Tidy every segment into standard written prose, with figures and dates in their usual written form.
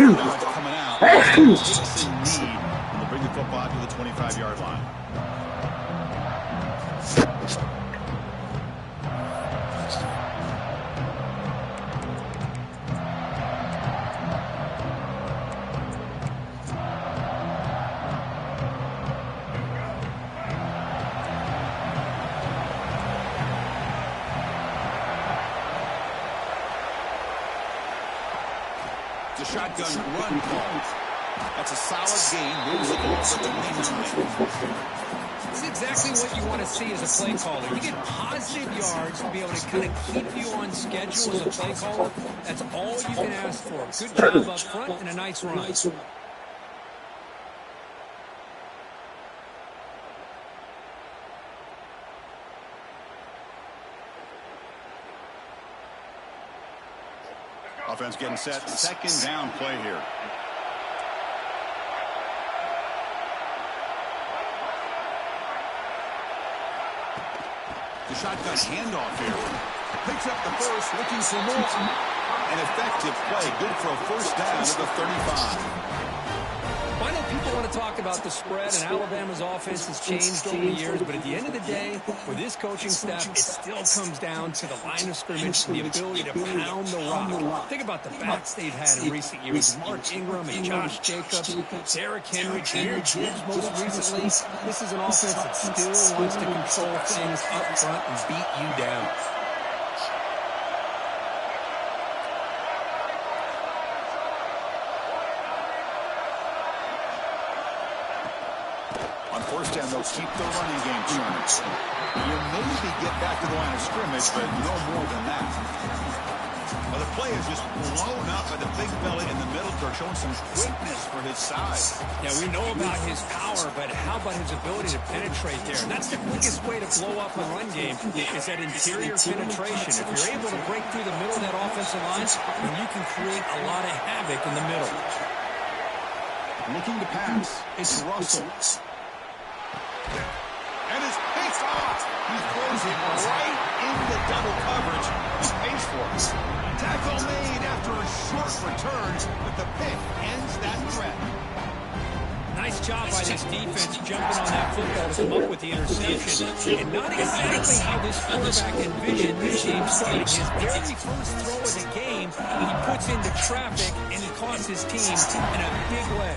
Now it's coming out. Takes a knee. And they'll bring the football to the 25-yard line. The shotgun run call. That's a solid gain. Moves the ball to the 29. It's exactly what you want to see as a play caller. You get positive yards to be able to kind of keep you on schedule as a play caller. That's all you can ask for. Good job up front and a nice run. Offense getting set. Second down play here. The shotgun handoff here. Picks up the first, looking for more. An effective play. Good for a first down at the 35. I know people want to talk about the spread, and Alabama's offense has changed over the years, but at the end of the day, for this coaching staff, it still comes down to the line of scrimmage and the ability to pound the rock. Think about the backs they've had in recent years. Mark Ingram and Josh Jacobs, Derrick Henry, Jahmyr Gibbs most recently. This is an offense that still wants to control things up front and beat you down. First down, they'll keep the running game turning. You maybe get back to the line of scrimmage, but no more than that. Well, the play is just blown up by the big belly in the middle, showing some quickness for his size. Yeah, we know about his power, but how about his ability to penetrate there? And that's the quickest way to blow up a run game is that interior penetration. If you're able to break through the middle of that offensive line, then you can create a lot of havoc in the middle. Looking to pass. It's Russell. And it's picked off. He throws it right into double coverage. He pays for it. Tackle made after a short return, but the pick ends that threat. Nice job by this defense jumping on that football to come up with the interception. And not exactly how this quarterback envisioned this game starting. His very first throw of the game, he puts into traffic, and he costs his team in a big way.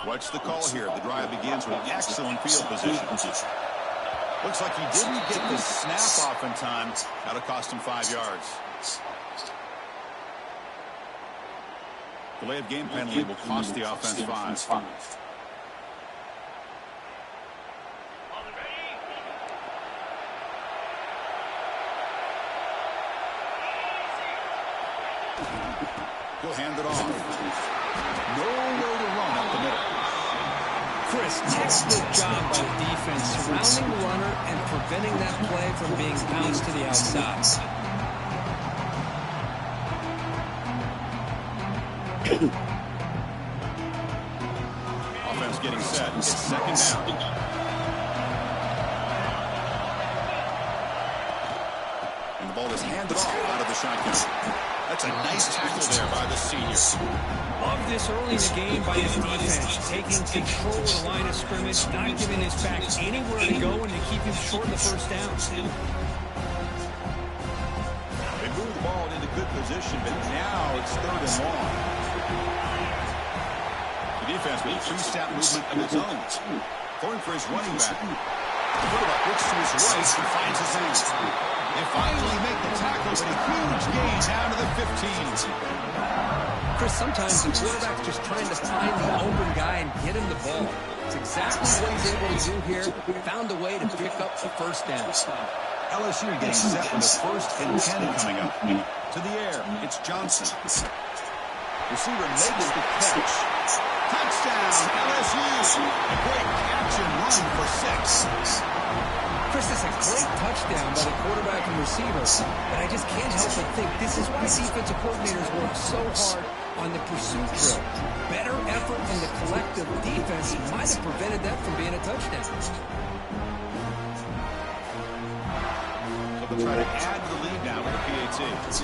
What's the call here? The drive begins with excellent field position. Looks like he didn't get the snap off in time. That'll cost him 5 yards. Delay of game penalty will cost the offense 5. He'll hand it off. Nowhere to run up the middle. Chris, textbook job by the defense, surrounding the runner and preventing that play from being bounced to the outside. Offense getting set. It's second down. And the ball is handed off out of the shotgun. That's a nice tackle there by the senior. Love this early in the game by his defense, taking control of the line of scrimmage, not giving his back anywhere to go and to keep him short of the first down. They move the ball into good position, but now it's third and long. The defense with a three-step movement of its own. Throwing for his running back. The quarterback looks to his right and finds his end. They finally make the tackle, but a huge gain down to the 15. Chris, sometimes the quarterback's just trying to find the open guy and get him the ball. It's exactly what he's able to do here. Found a way to pick up the first down. LSU getting set for the first and 10 coming up. To the air, it's Johnson. Receiver makes the catch. Touchdown, LSU. A great catch and run for 6. Chris, this is a great touchdown by the quarterback and receiver, but I just can't help but think this is why defensive coordinators work so hard on the pursuit drill. Better effort from the collective defense might have prevented that from being a touchdown. So they'll try to add to the lead now with the PAT. PAT.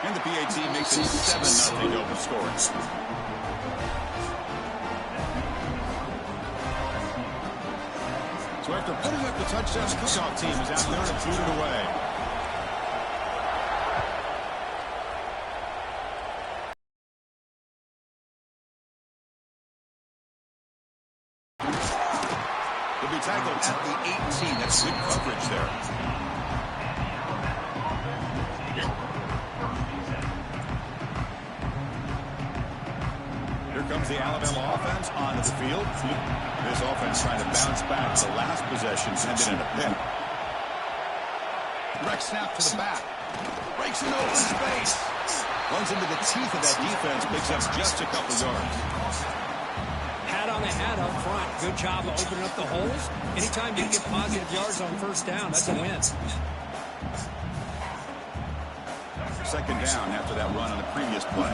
And the PAT makes it 7-0 open scoring. So after putting up the touchdown, the kickoff team is out there to boot it away. He'll be tackled at the 18. That's good coverage there. Here comes the Alabama offense onto the field. This offense trying to bounce back. The last possession ended in a pick. Direct snap to the back. Breaks into open space. Runs into the teeth of that defense. Picks up just a couple yards. Hat on a hat up front. Good job of opening up the holes. Anytime you get positive yards on first down, that's a win. Second down after that run on the previous play.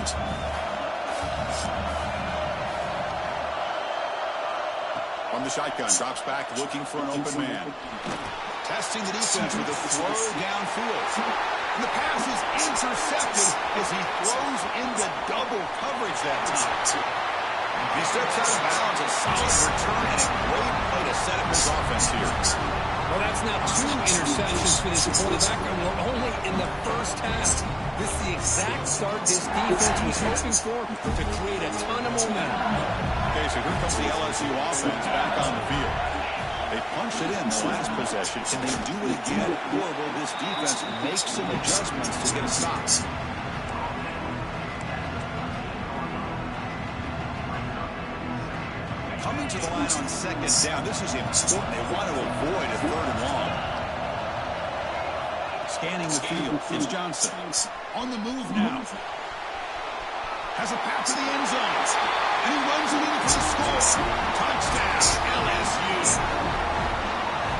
From the shotgun, drops back, looking for an open man. Testing the defense with a throw downfield. And the pass is intercepted as he throws into double coverage that time. He steps out of bounds, a solid return, and a great play to set up his offense here. Well, that's not 2 interceptions for this quarterback, and we're only in the first half. This is the exact start this defense was hoping for to create a ton of momentum. Okay, so here comes the LSU offense back on the field. They punched it in the last possession. Can they do it again, or will this defense make some adjustments to get a stop? Coming to the line on second down. This is important. They want to avoid a third and long. Scanning the field. It's Johnson. On the move now. Has a pass to the end zone. And he runs it in for the score. Touchdown, LSU.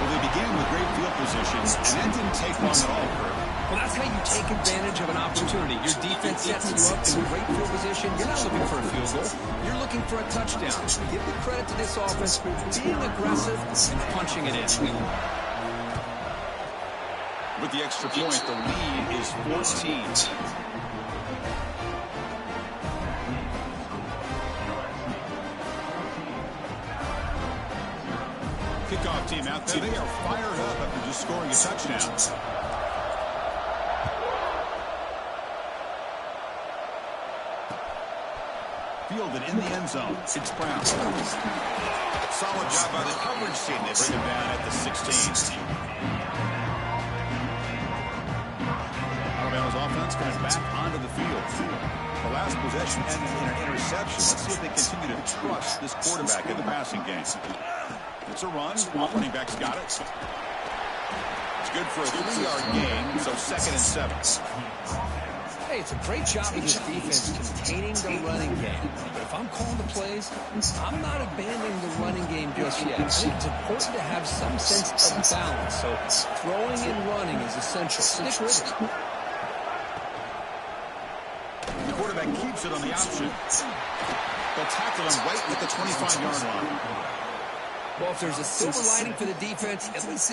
Well, they began with great field position, and that didn't take long at all, Kurt. Well, that's how you take advantage of an opportunity. Your defense sets you up in great field position. You're not looking for a field goal. You're looking for a touchdown. Give the credit to this offense for being aggressive and punching it in. With the extra point, the lead is 14. Kickoff team out there. They are fired up after just scoring a touchdown. Fielded in the end zone. It's Brown. Solid job by the coverage team. They bring him down at the 16. Alabama's offense coming back onto the field. The last possession ended in an interception. Let's see if they continue to trust this quarterback in the passing game. It's a run. Running back's got it. It's good for a 3-yard gain, so 2nd and 7. Hey, it's a great job of this defense containing the running game. But if I'm calling the plays, I'm not abandoning the running game just yet. I think it's important to have some sense of balance. So throwing and running is essential. Stick with it. The quarterback keeps it on the option. They'll tackle him right at the 25-yard line. Well, if there's a silver lining for the defense, at least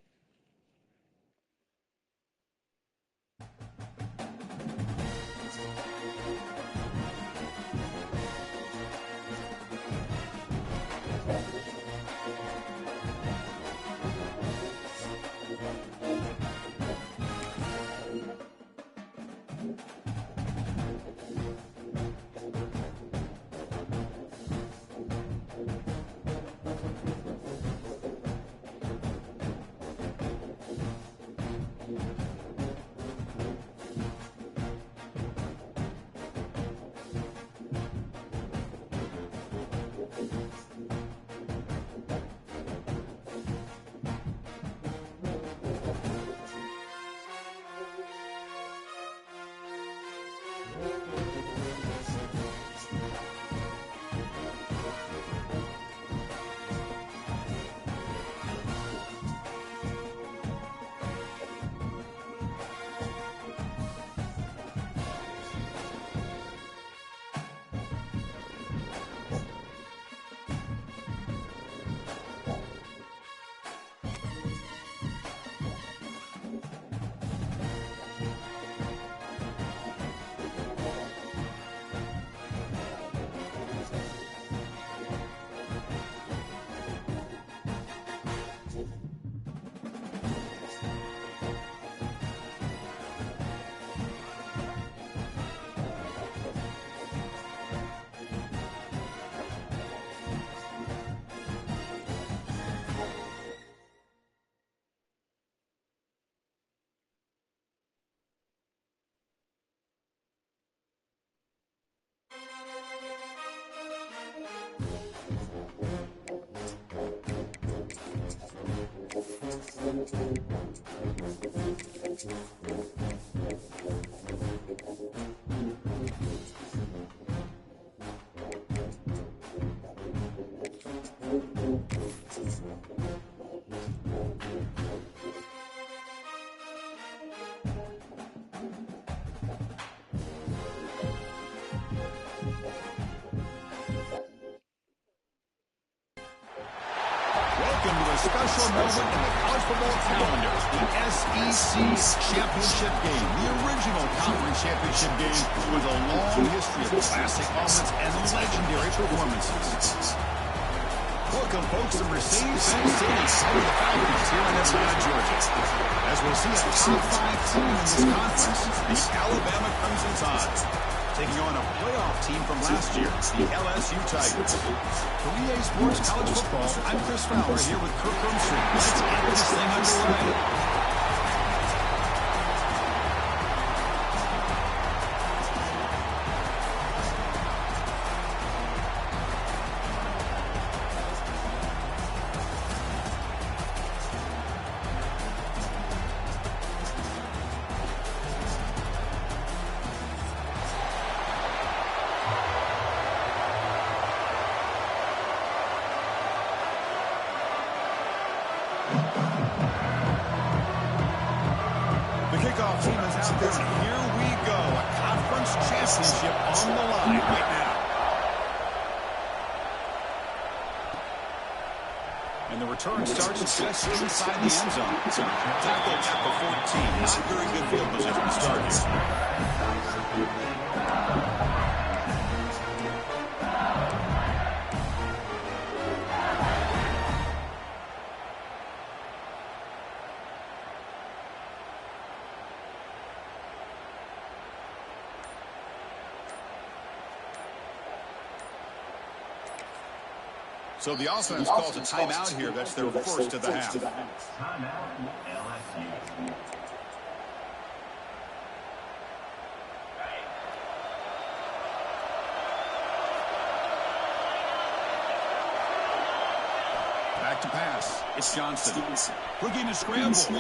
Welcome to a special moment in the college football calendar, the SEC Championship Game, the original conference championship game with a long history of classic moments and legendary performances. Welcome, folks, to Mercedes-Benz Stadium, home of the Falcons here in Atlanta, Georgia. As we'll see a top 5 team in this conference, the Alabama Crimson Tide, taking on a playoff team from last year, the LSU Tigers. For EA Sports College Football, I'm Chris Fowler here with Kirk Rumstreet. Let's get this thing underway. The kickoff team is out there, and here we go. A conference championship on the line right now. And the return starts just inside the end zone. Tackle at the 14. Not very good field position to start here. So the offense calls a timeout here. That's their first of the half. Back to pass. It's Johnson. Looking to scramble. Wide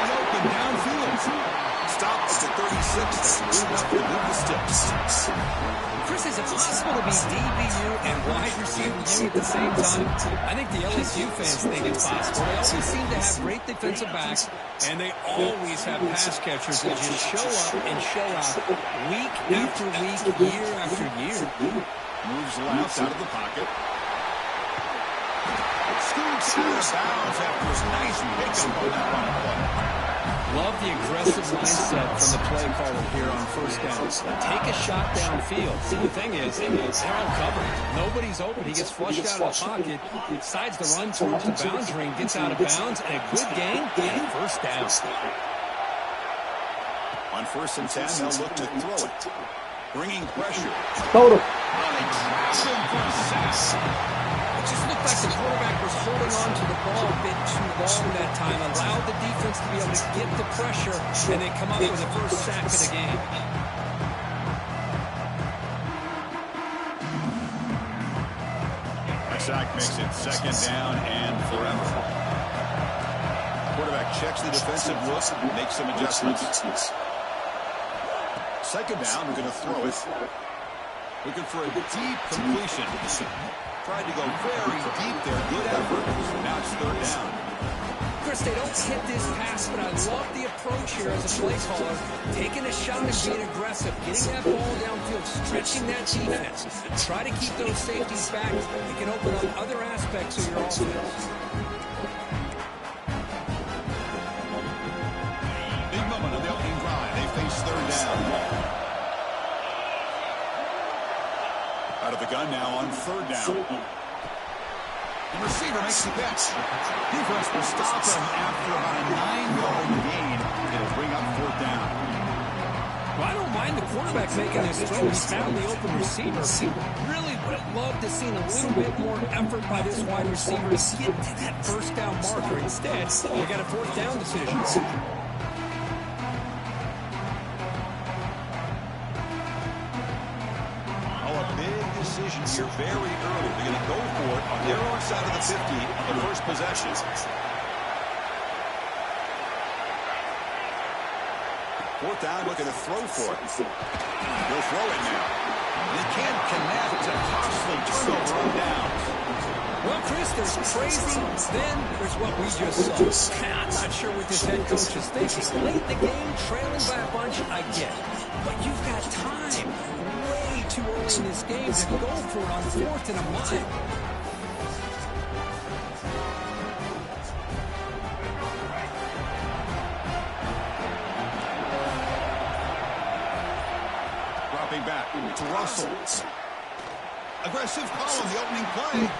open downfield. Stop at the 36. That's good enough to move the sticks. Chris, is it possible to be DBU and wide receiver U at the same time? I think the LSU fans think it's possible. They always seem to have great defensive backs, and they always have pass catchers that just show up and show out week after week, year after year. Moves left out of the pocket. Scoots out of bounds after a nice pickup on that run play. Love the aggressive mindset from the play caller here on first down. Take a shot downfield. See, the thing is, they're all covered. Nobody's open. He gets flushed out of the pocket, decides to run towards the boundary and gets out of bounds. And a good gain and first down. On 1st and 10, they'll look to throw it. Bringing pressure. Total. Running traps him for a sack. It just looked like the quarterback was holding on to the ball a bit too long that time, allowed the defense to be able to get the pressure, and they come up with the first sack of the game. A sack makes it 2nd down and forever. Quarterback checks the defensive look, makes some adjustments. 2nd down, we're going to throw it. Looking for a deep completion. Tried to go very deep there. Good effort. Now it's 3rd down. Chris, they don't hit this pass, but I love the approach here as a play caller. Taking a shot and being aggressive. Getting that ball downfield. Stretching that defense. Try to keep those safeties back. It can open up other aspects of your offense. Big moment of the opening drive. They face 3rd down. Out of the gun now on 3rd down. The receiver makes the catch. Defense will stop him after about a 9-yard gain. It'll bring up 4th down. Well, I don't mind the quarterback making this throw. He found the open receiver. Really would have loved to see a little bit more effort by this wide receiver to get to that 1st down marker. Instead, they got a 4th down decision. going to go for it on their own side of the 50 on the first possession. Fourth down, looking to throw for it. He'll throw it now. And he can't connect. A costly turnover on downs. Well, Chris, there's crazy, then there's what we just saw. I'm not sure what this head coach is thinking. Late in the game, trailing by a bunch, I get it. But you've got time, way too early in this game, to go for it on 4th and a mile. Dropping back to Russell. Aggressive call on the opening play.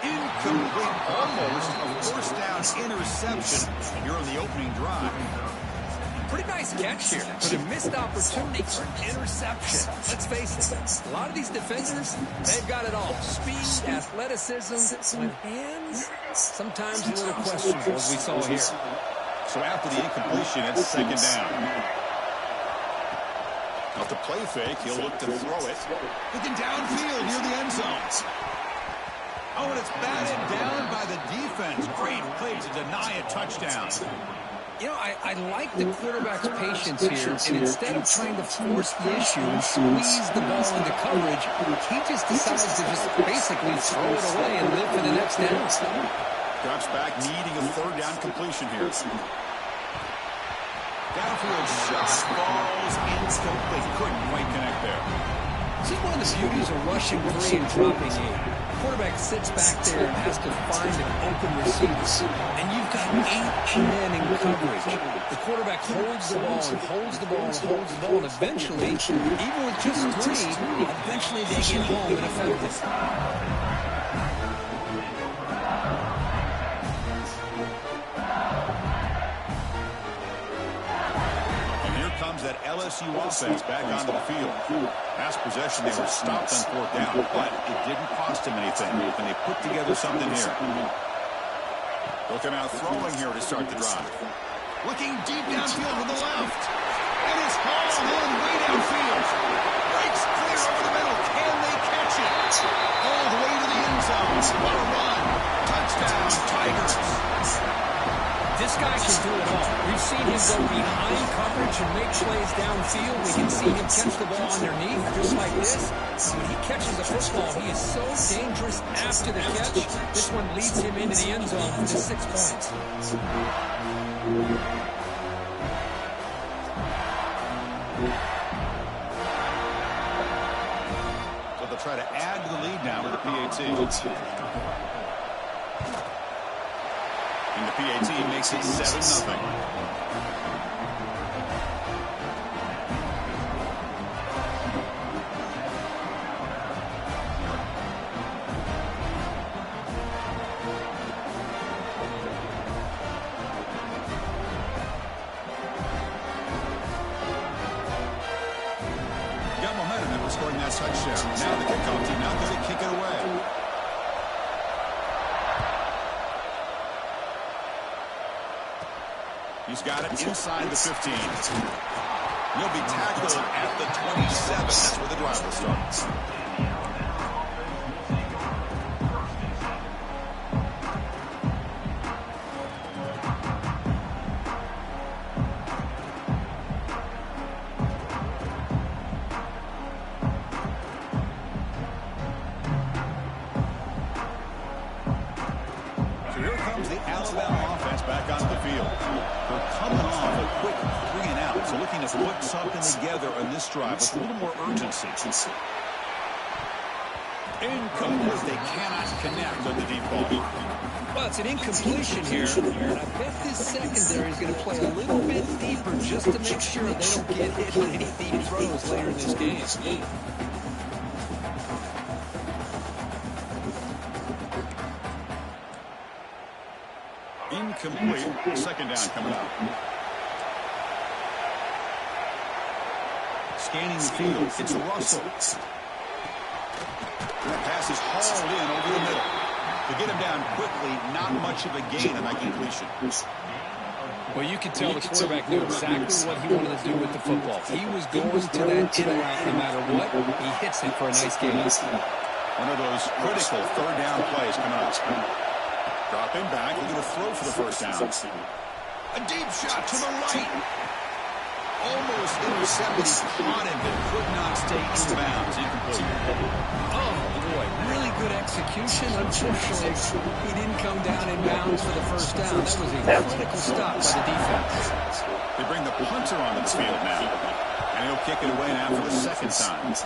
Incomplete, almost a first down interception here on the opening drive. Pretty nice catch here, but a missed opportunity for an interception. Let's face it, a lot of these defenders, they've got it all. Speed, athleticism, with hands, sometimes a little questionable, as we saw here. So after the incompletion, it's second down. Off the play fake, he'll look to throw it. Looking downfield near the end zone. Oh, and it's batted down by the defense. Great play to deny a touchdown. You know, I like the quarterback's patience here, and instead of trying to force the issue and squeeze the ball into coverage, he just decides to just basically throw it away and live for the next down. Drops back, needing a third down completion here. Downfield shot falls incomplete. Couldn't quite connect there. See, one of the beauties of rushing 3 and dropping 8. Quarterback sits back there and has to find an open receiver. And you've got 8 men in coverage. The quarterback holds the ball and holds the ball and holds the ball. And eventually, even with just 3, eventually they get home and effective. That LSU offense back onto the field. Last possession, they were stopped on 4th down, but it didn't cost them anything, and they put together something here. Looking out throwing here to start the drive. Looking deep downfield to the left. And it's hauled in way downfield. Breaks clear over the middle. Can they catch it? All the way to the end zone. What a run. Touchdown, Tigers. This guy can do it all. We've seen him go behind coverage and make plays downfield. We can see him catch the ball underneath, just like this. When he catches a football, he is so dangerous after the catch. This one leads him into the end zone for the 6 points. So they'll try to add to the lead now with the PAT. And the PAT makes it 7-0. Got momentum after scoring that touchdown. Now the kickoff team out there to kick it away. He's got it inside the 15. He'll be tackled at the 27. That's where the drive will start. So here comes the Alabama offense back onto the field. They're coming off a quick 3 and out, so looking to put something together on this drive with a little more urgency. Incomplete. They cannot connect on the deep ball. Well, it's an incompletion here, and I bet this secondary is going to play a little bit deeper just to make sure they don't get hit with any deep throws later in this game. Incomplete. Second down coming up. Scanning the field. It's Russell. That pass is hauled in over the middle. To get him down quickly, not much of a gain on that completion. Well, you can tell the quarterback knew exactly what he wanted to do with the football. He was going to that in route no matter what. He hits it for a nice gain. One of those critical third down plays coming up. Dropping back, looking to throw for the first down. A deep shot to the right. Almost intercepted. He caught him, but could not stay in bounds. Incomplete. Oh, boy. Really good execution. Unfortunately, he didn't come down in bounds for the first down. That was a critical stop by the defense. They bring the punter onto the field now. And he'll kick it away now for the second time.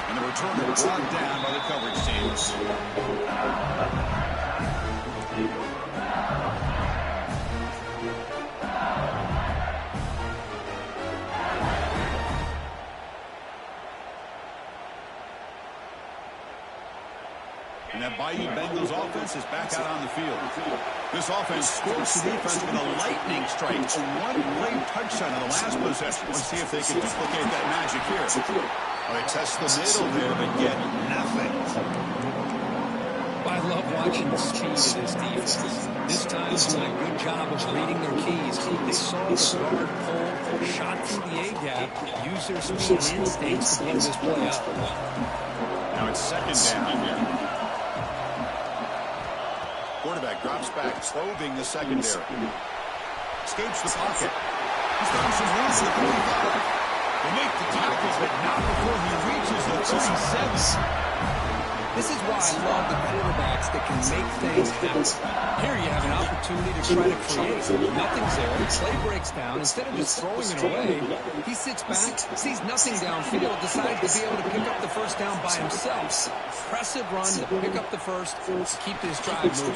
And the returner brought down by the coverage teams. And that Bayou Bengals offense is back out on the field. This offense scorched the defense with a lightning strike. A one-play touchdown in the last possession. Let's see if they can duplicate that magic here. Well, they test the middle there, but get nothing. I love watching the speed of this defense. This time, doing a good job of reading their keys. They saw the guard pull, shot through the A-gap, used their speed and instincts to blow this play up. Now it's second down here. Quarterback drops back, probing the secondary. Escapes the pocket. He's found some room for the 45. They make the tackle, but not before he reaches the 37. This is why I love the quarterbacks that can make things happen. Here you have an opportunity to try to create. Nothing's there. The play breaks down. Instead of just throwing it away, he sits back, sees nothing downfield, decides to be able to pick up the first down by himself. Impressive run to pick up the first, keep this drive moving.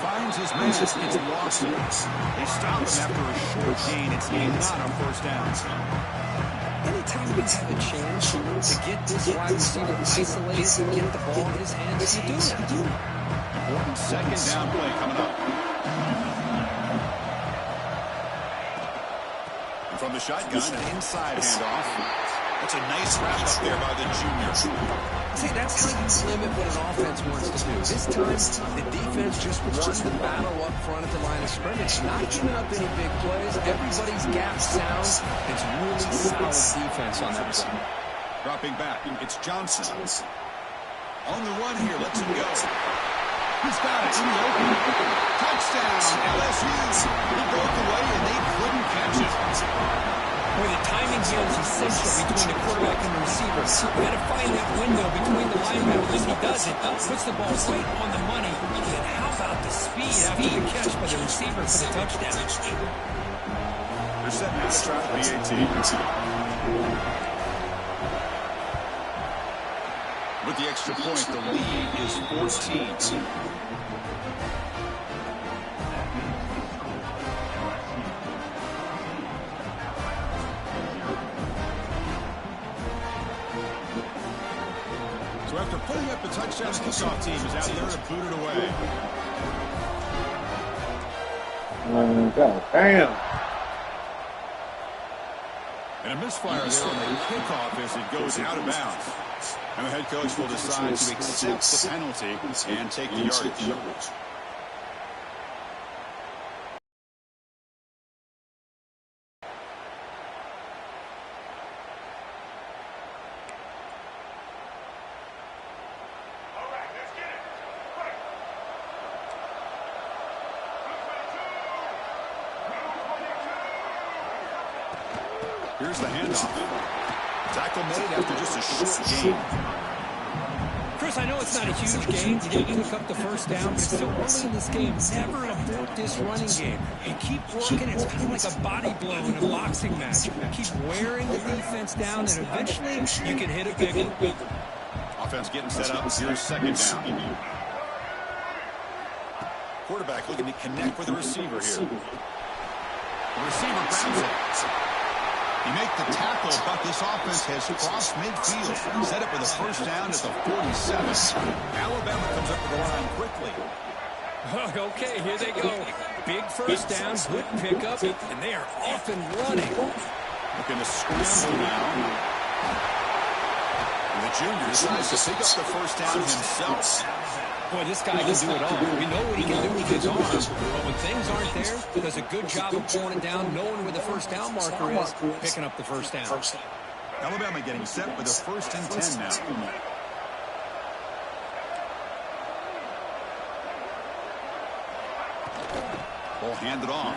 Finds his man, it's Lawson. They stop him after a short gain. It's not a first down. Anytime you have a chance to get this wide receiver isolated and get the ball in his hands, you do that. Important second down play coming up. And from the shotgun, an inside handoff. That's a nice wrap up there by the junior. See, that's how you limit what an offense wants to do. This time, the defense just wants the battle up front at the line of scrimmage. Not giving up any big plays. Everybody's gap sound. It's really solid defense on that side. Dropping back, it's Johnson. On the run here, lets him go. He's got it in the open. Touchdown, LSU. He broke away and they couldn't catch it. Boy, the timing here is essential between the quarterback and the receiver. You got to find that window between the linebackers. He does it. Puts the ball right on the money. And how about the speed after the catch by the receiver for the touchdown? They're setting out to try the 18. With the extra point, the lead is 14. So after putting up the touchdown, the kickoff team is out there to boot it away. Damn. And a misfire there on the kickoff as it goes out of bounds. And the head coach will decide to accept the penalty and take the yardage. Here's the handoff. Tackle made after just a short gain. Chris, I know it's not a huge game. You didn't pick up the first down, but it's still early in this game. Never abort this running game. You keep working. It's kind of like a body blow in a boxing match. Keep wearing the defense down, and eventually you can hit a big one. Offense getting set up. Here's second down. Quarterback looking to connect with the receiver here. The receiver grabs it. You make the tackle, but this offense has crossed midfield. Set up with a first down at the 47. Alabama comes up to the line quickly. Okay, here they go. Big first down, good pickup, and they are off and running. Looking to scramble now. And the junior decides to pick up the first down himself. Boy, this guy can do it all. We know what he can do with his arms, but when things aren't there, does a good job of pulling it down, knowing where the first down marker is, picking up the first down. Alabama getting set with a 1st and 10 now. Ball handed off.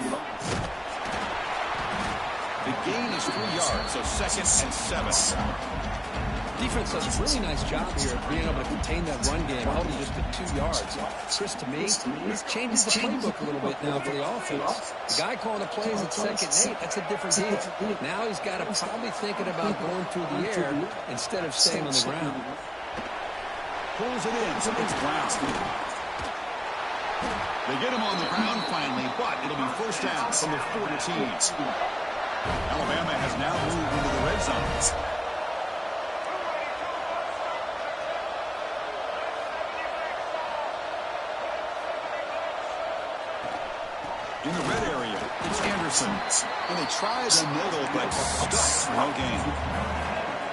The gain is 3 yards, so 2nd and 7. Defense does a really nice job here of being able to contain that run game, holding just to 2 yards. Chris, to me, this changes the playbook a little bit now for the offense. The guy calling the plays at 2nd and 8, that's a different deal. Now he's got to probably thinking about going through the air instead of staying on the ground. Pulls it in, so it's Brown. They get him on the ground finally, but it'll be 1st down from the 14. Alabama has now moved into the red zone. In the red area, it's Anderson. And they try the middle, but stuck for no gain.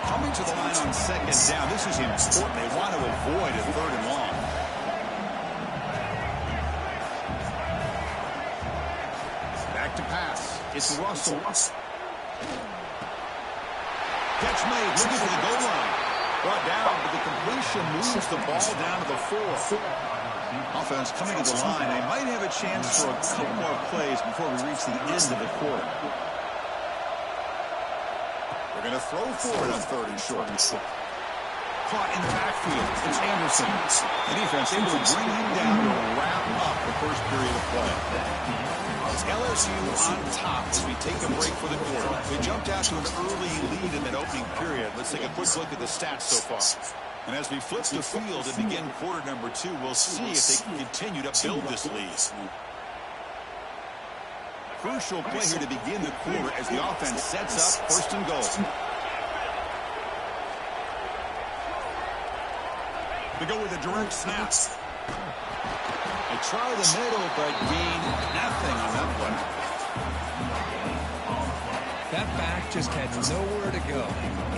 Coming to the line on 2nd down, this is important. They want to avoid a 3rd and long. Back to pass. It's Russell. Catch made, looking for the goal line. Brought down, but the completion moves the ball down to the 4. Offense coming to the line. They might have a chance for a couple more plays before we reach the end of the quarter. They're going to throw forward on 3rd and short. Caught in the backfield. It's Anderson. The defense able to bring him down to wrap up the 1st period of play. It's LSU on top as we take a break for the quarter. We jumped out to an early lead in that opening period. Let's take a quick look at the stats so far. And as we flip the field and begin quarter number 2, we'll see if they can continue to build this lead. Crucial play here to begin the quarter as the offense sets up 1st and goal. They go with a direct snap. They try the middle, but gain nothing on that one. That back just had nowhere to go.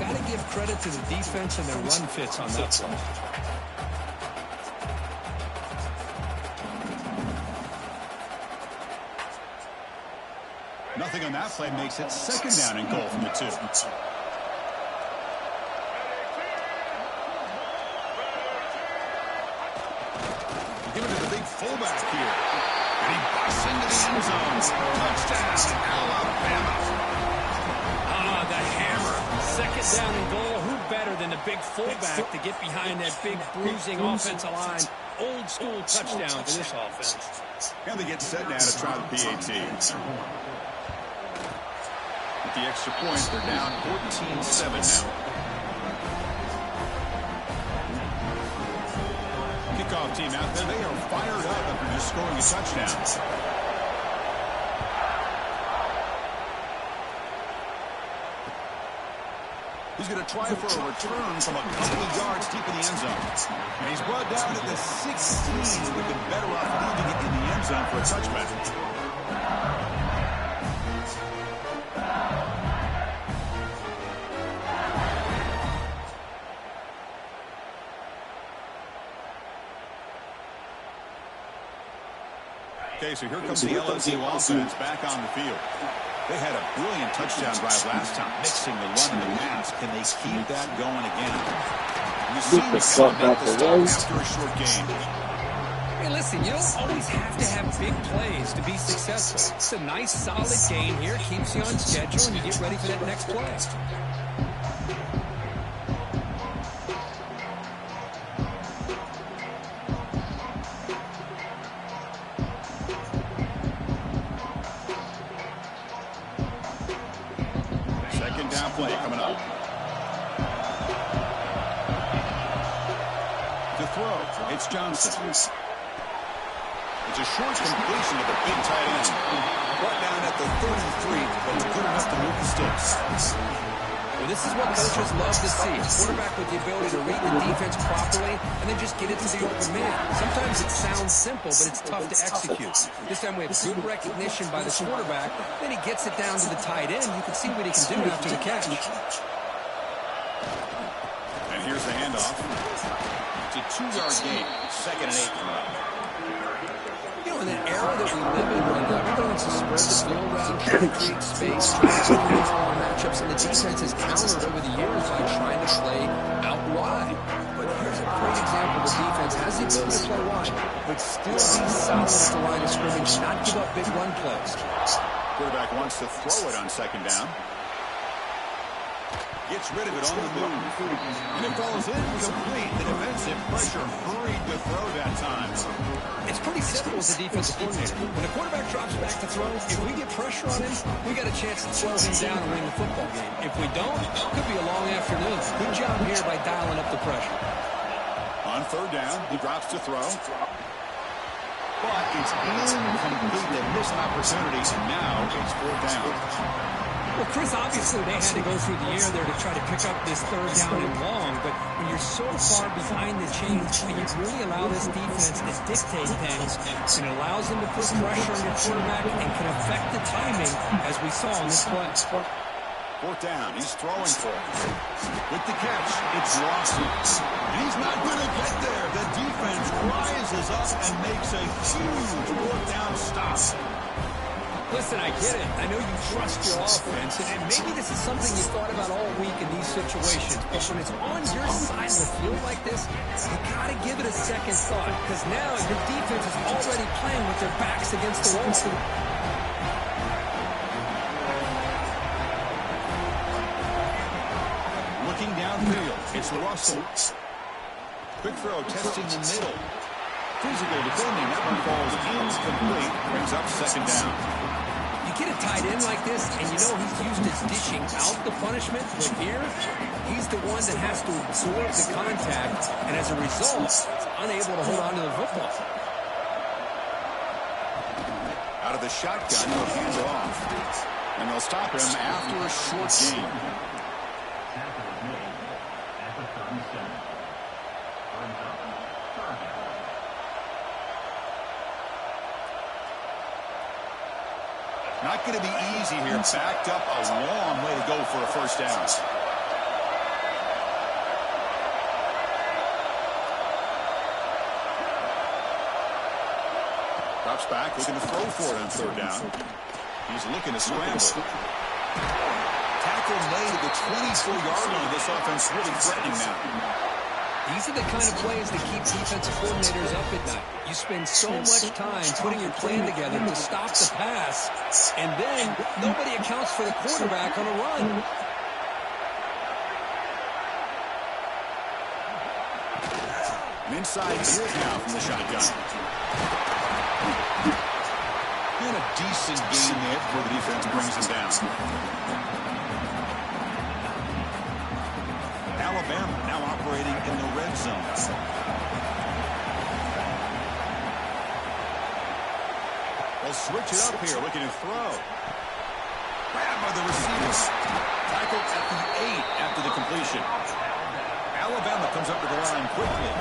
Got to give credit to the defense and their run fits on that play. Nothing on that play makes it 2nd down and goal from the 2. Give it to the big fullback here. And he busts into the end zone. Touchdown, Alabama. The hammer. 2nd down and goal. Who better than the big fullback to get behind that big bruising offensive line? Old school touchdown for this offense. And they get set now to try the PAT. With the extra point, they're down 14-7 now. Kickoff team out there. They are fired up after just scoring a touchdown. He's going to try for a return from a couple of yards deep in the end zone. And he's brought down at the 16. We've been better off leaving it in the end zone for a touchback. Okay, so here comes the LSU offense back on the field. They had a brilliant touchdown drive last time, mixing the run and the pass. Can they keep that going again? And the Sooners make the stop after a short game. Hey, listen, you don't always have to have big plays to be successful. It's a nice, solid game here. Keeps you on schedule, and you get ready for that next play. Play coming up. To throw, it's Johnson. It's a short completion of the big tight end. Brought down at the 33, but it's good enough to move the sticks. Well, this is what coaches love to see. A quarterback with the ability to read the defense properly and then just get it to the open man. Sometimes it sounds simple, but it's tough to execute. This time we have good recognition by the quarterback. Then he gets it down to the tight end. You can see what he can do after the catch. And here's the handoff. It's a 2-yard gain. 2nd and 8 coming up. You know, in an era that we live in right now, everybody wants to spread the field around, try to create space, try to win one-on-one matchups, and the defense has countered over the years by trying to play out wide. But here's a great example. The defense has the ability to play wide, but still be solid at the line of scrimmage, not give up big run plays. Quarterback wants to throw it on second down. Gets rid of it on the move. And it falls incomplete. The defensive pressure hurried to throw that time. It's pretty simple as a defensive coordinator. When the quarterback drops back to throw, if we get pressure on him, we got a chance to slow him down and win the football game. If we don't, it could be a long afternoon. Good job here by dialing up the pressure. On third down, he drops to throw. But it's incomplete. They missed an opportunity, and now it's fourth down. Well, Chris, obviously they had to go through the air there to try to pick up this third down and long, but when you're so far behind the chains, and you really allow this defense to dictate things, and it allows them to put pressure on your quarterback and can affect the timing, as we saw in this play. Fourth down, he's throwing for it. With the catch, it's Lawson. And he's not going to get there. The defense rises up and makes a huge fourth down stop. Listen, I get it. I know you trust your offense, and maybe this is something you thought about all week in these situations, but when it's on your side of the field like this, you got to give it a second thought, because now your defense is already playing with their backs against the wall. Looking downfield, it's Russell. Quick throw, testing the middle. Physical defending, that one falls incomplete, brings up second down. Get a tight end like this, and you know he's used as dishing out the punishment, but here, he's the one that has to absorb the contact, and as a result, is unable to hold on to the football. Out of the shotgun, he'll hand it off. And they'll stop him after a short gain. Not going to be easy here. Backed up a long way to go for a first down. Drops back, looking to throw for it on third down. He's looking to scramble. Tackle made at the 24-yard line. This offense really threatening now. These are the kind of plays that keep defensive coordinators up at night. You spend so much time putting your plan together to stop the pass, and then nobody accounts for the quarterback on a run. And inside is now from the shotgun. And a decent gain there before the defense brings him down. Alabama now operating in the red zone. They'll switch it up here, looking to throw. Grabbed by the receiver. Tackled at the 8 after the completion. Alabama comes up to the line quickly.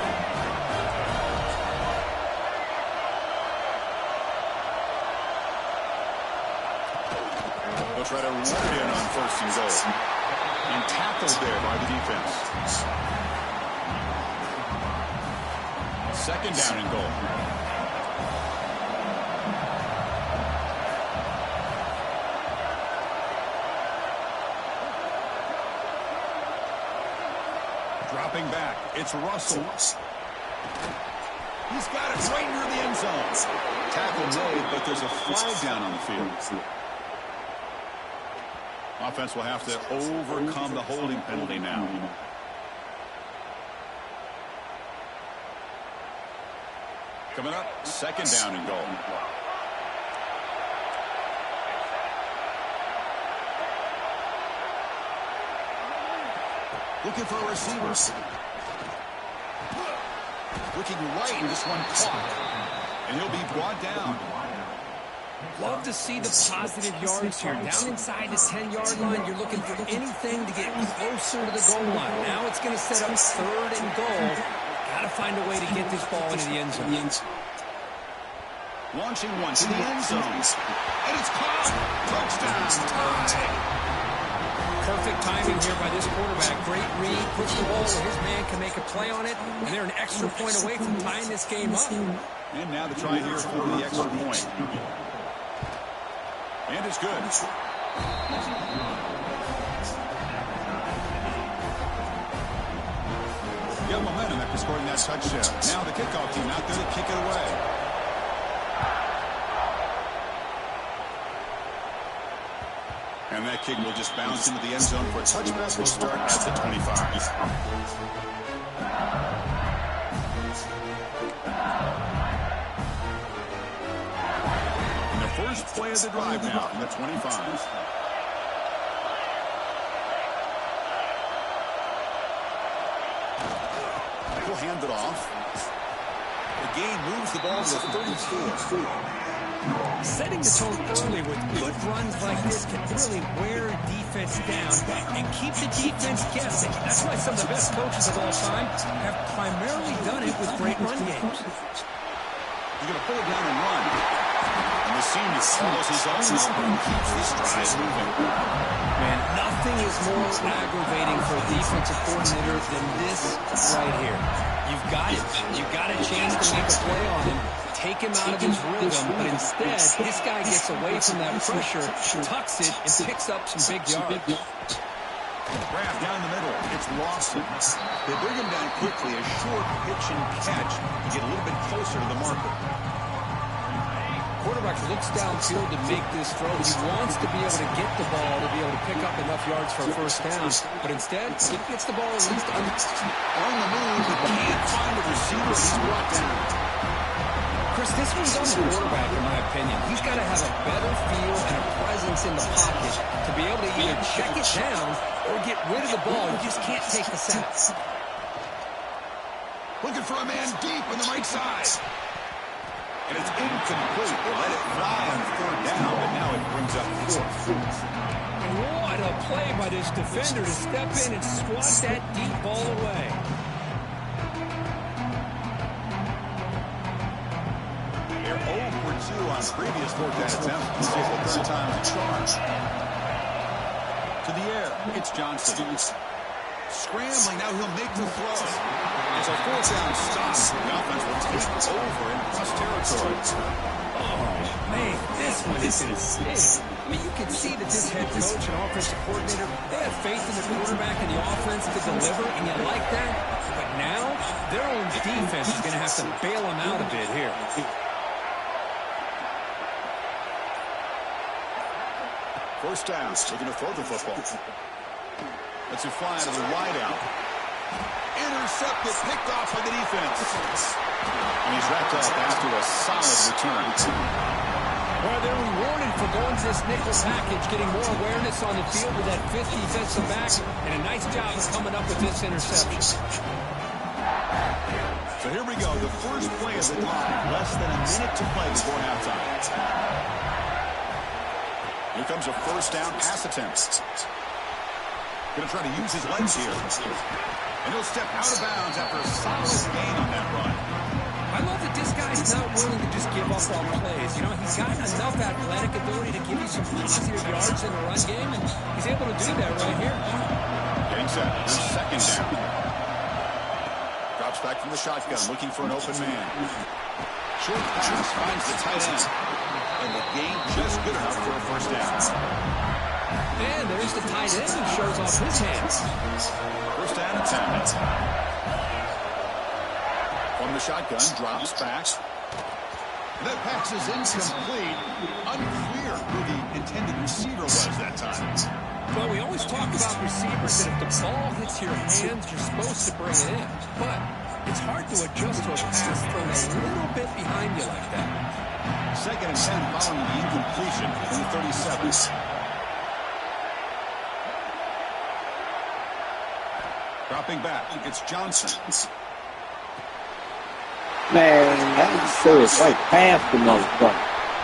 They'll try to run it in on first and goal. And tackled there by the defense. Second down and goal. Dropping back, it's Russell. He's got it right near the end zone. Tackle made, but there's a flag down on the field. Offense will have to overcome the holding penalty now. Coming up, second down and goal. Looking for a receiver. Looking right, and this one caught. And he'll be brought down. Love to see the positive yards here. Down inside the 10-yard line, you're looking for anything to get closer to the goal line. Now it's going to set up third and goal. Got to find a way to get this ball into the end zone. Launching one to the end zone. And it's caught. Touchdown. Tie. Perfect timing here by this quarterback. Great read, puts the ball where his man can make a play on it, and they're an extra point away from tying this game up. And now the try here for the extra point. And it's good. Got momentum after scoring that touchdown. Now the kickoff team out there to kick it away. And that kick will just bounce into the end zone for a touchback. Will start at the 25. And the first play of the drive now from the 25. He'll hand it off. The game moves the ball to the 34. Setting the tone early with good runs like this can really wear defense down and keep the defense guessing. That's why some of the best coaches of all time have primarily done it with great run games. He's going to pull it down and run. And the senior follows his own number and keeps this drive moving. Man, nothing is more aggravating for a defensive coordinator than this right here. You've got it. You've got a chance to make a play on him. Take him out of his rhythm, but instead, this guy gets away from that pressure, tucks it, and picks up some big yards. Grab down the middle. It's Lawson. They bring him down quickly. A short pitch and catch to get a little bit closer to the marker. Quarterback looks downfield to make this throw. He wants to be able to get the ball to be able to pick up enough yards for a first down, but instead, he gets the ball at least on the move, but can't find the receiver. He's brought down. Chris, this one's on the quarterback, in my opinion. He's got to have a better feel and a presence in the pocket to be able to either check it down or get rid of the ball. You just can't take the sacks. Looking for a man deep on the right side. And it's incomplete. They let it fly on third down, but now it brings up fourth. What a play by this defender to step in and swat that deep ball away. They're 0 for 2 on previous fourth down attempts. We'll see if the third time is a charge. To the air, it's Johnson. Scrambling, now he'll make the throw. It's a fourth down stop. The offense will take over in cross territory. Oh, man, this one is going to sting. I mean, you can see that this head coach and offensive coordinator, they have faith in the quarterback and the offense to deliver, and you like that. But now, their own defense is going to have to bail them out a bit here. First down, looking to throw the football. Let's it fly to the wide out. Intercepted, picked off by the defense. And he's wrapped up after a solid return. Well, they're rewarded for going to this nickel package, getting more awareness on the field with that fifth defensive back, and a nice job of coming up with this interception. So here we go, the first play of the drive. Less than a minute to play before halftime. Here comes a first down pass attempt. Going to try to use his legs here. And he'll step out of bounds after a solid gain on that run. I love that this guy's not willing to just give up on plays. You know, he's got enough athletic ability to give you some positive yards in the run game, and he's able to do that right here. Getting set. Here's second down. Drops back from the shotgun, looking for an open man. Short pass finds the tight end. And the gain just good enough for a first down. And there's the tight end who shows off his hands. First down and 10. From the shotgun, drops back. That pass is incomplete. Unclear who the intended receiver was that time. Well, we always talk about receivers that if the ball hits your hands, you're supposed to bring it in. But it's hard to adjust to a pass thrown a little bit behind you like that. Second and 10 following the incompletion in the 37th. Dropping back, it's Johnson. Man, that so it's like past the motherfucker.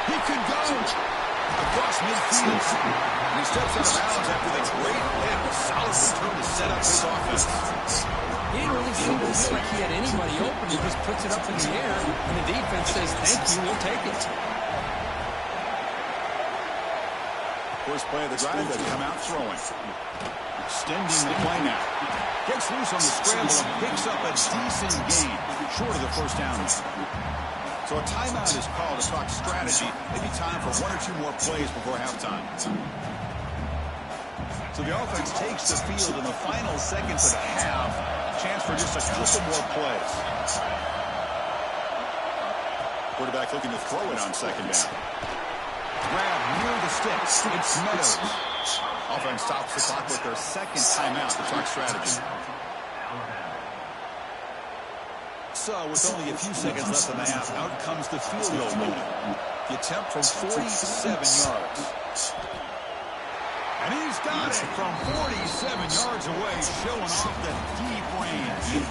He could go across midfield. And he steps out of bounds after the great hit. A solid return to set up his offense. He didn't really seem to feel like he had anybody open. He just puts it up in the air, and the defense says, thank you, we'll take it. First play of the drive, they've come out throwing. Extending the play now. Gets loose on the scramble and picks up a decent gain. Short of the first down. So a timeout is called to talk strategy. Maybe time for one or two more plays before halftime. So the offense takes the field in the final seconds of the half. Chance for just a couple more plays. Quarterback looking to throw it on second down. Grab near the sticks. It's Meadows. Offense stops the clock with their second timeout to talk strategy. So with only a few seconds left in the half, out comes the field goal movement. The attempt from 47 yards. And he's got it from 47 yards away, showing off the deep range.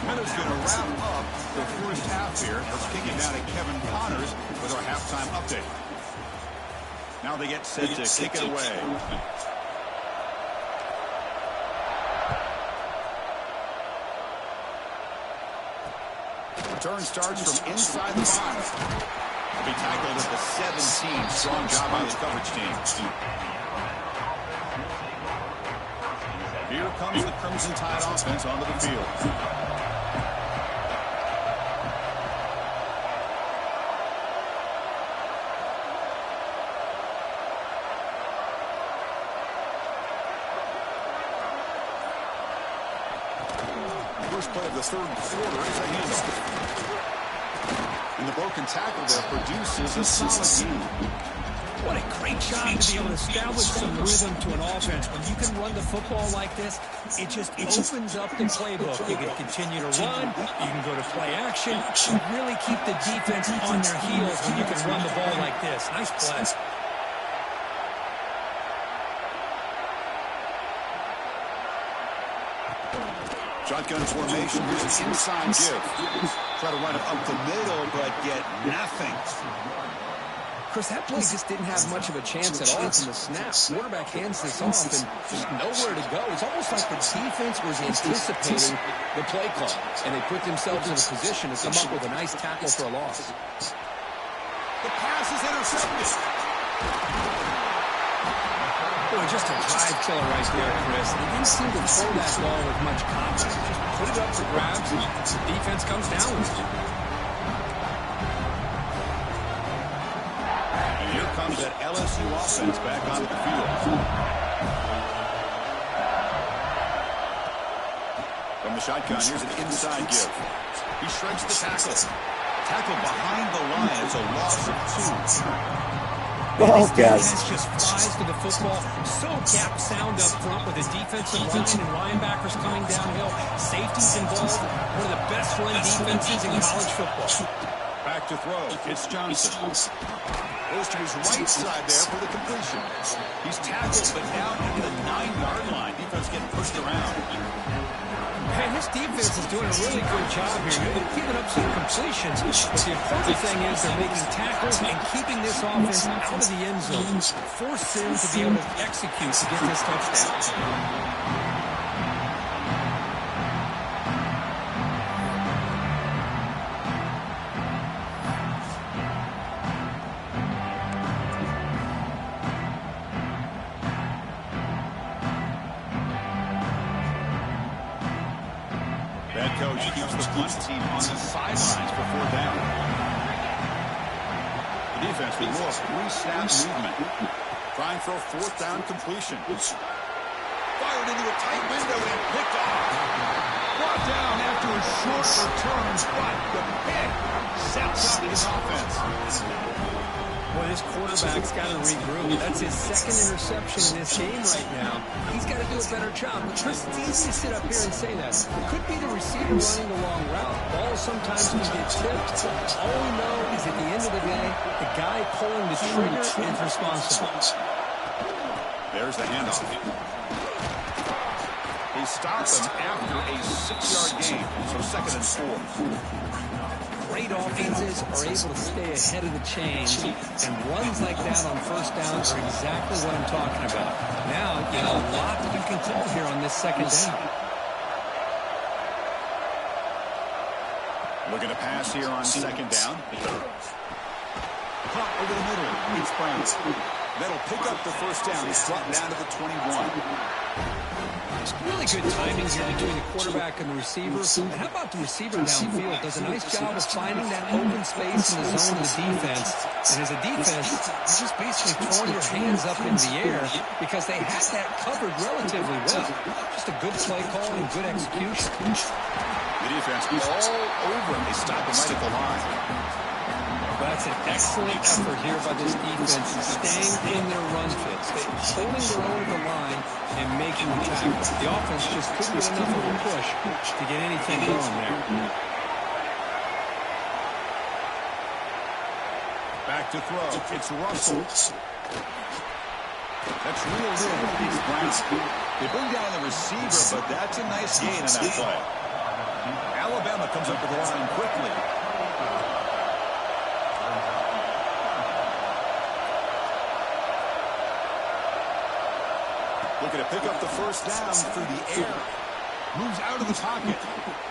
Meadows going to wrap up the first half here. Let's kick it down to Kevin Connors with our halftime update. Now they get set to kick it away. Return starts from inside the box. Will be tackled at the 17. Strong job by the coverage team. Here comes the Crimson Tide offense onto the field. First play of the third quarter is a handoff. And the broken tackle there produces a solid game. What a great job to be able to establish some rhythm to an offense. When you can run the football like this, it just opens up the playbook. You can continue to run. You can go to play action. Really keep the defense on their heels when you can run the ball like this. Nice play. Shotgun formation. Here's an inside give. Try to run it up the middle, but get nothing. Chris, that play just didn't have much of a chance at all from the snap. Quarterback hands this off and just nowhere to go. It's almost like the defense was anticipating the play call, and they put themselves in a position to come up with a nice tackle for a loss. The pass is intercepted. Boy, just a drive killer right there, Chris. They didn't seem to throw that ball with much confidence. Just put it up for grabs, and the defense comes down with it. And here comes that LSU offense back onto the field. From the shotgun, here's an inside give. He shreds the tackle. Tackle behind the line. It's a loss of 2. Oh, guys. Just flies to the football. So gap sound up front with the defensive line and linebackers coming downhill. Safeties involved. One of the best run defenses in college football. Back to throw. It's Johnson. Goes to his right side there for the completion. He's tackled, but down at the 9-yard line. Defense getting pushed around. Hey, this defense is doing a really good job here. They're giving up some completions, but the important thing is they're making tackles and keeping this offense out of the end zone. Force them to be able to execute to get this touchdown. Head coach keeps the punt team on the sidelines for 4th down. The defense with more pre-snap movement. Trying for a 4th down completion. Fired into a tight window and picked off. Brought down after a short return, but the pick sets up his offense. Boy, this quarterback's got to regroup. That's his second interception in this game right now. He's got to do a better job. But Chris, it's easy to sit up here and say that. It could be the receiver running the wrong route. Balls sometimes can get tipped. All we know is at the end of the day, the guy pulling the trigger is responsible. There's the handoff. He stops him after a 6-yard gain. So 2nd and 4. Great offenses are able to stay ahead of the chains, and runs like that on 1st down are exactly what I'm talking about. Now, you know, a lot that you can call here on this 2nd down. Looking to pass here on 2nd down. Pump over the middle. It's Brown. That'll pick up the first down. He's brought down to the 21. It's really good timing here between the quarterback and the receiver. And how about the receiver downfield? Does a nice job of finding that open space in the zone of the defense. And as a defense, you're just basically throwing your hands up in the air because they had that covered relatively well. Just a good play call and good execution. The defense all over him. They stop him right at the line. That's an excellent effort here by this defense, staying in their run fits, holding their own at the line and making the tackle. The offense just couldn't get enough of a push to get anything going there. Back to throw. It's Russell. That's reeled in. It's Brown. They bring down the receiver, but that's a nice gain on that play. Alabama comes up to the line quickly. Looking to pick up the first down through the air. Moves out of the pocket.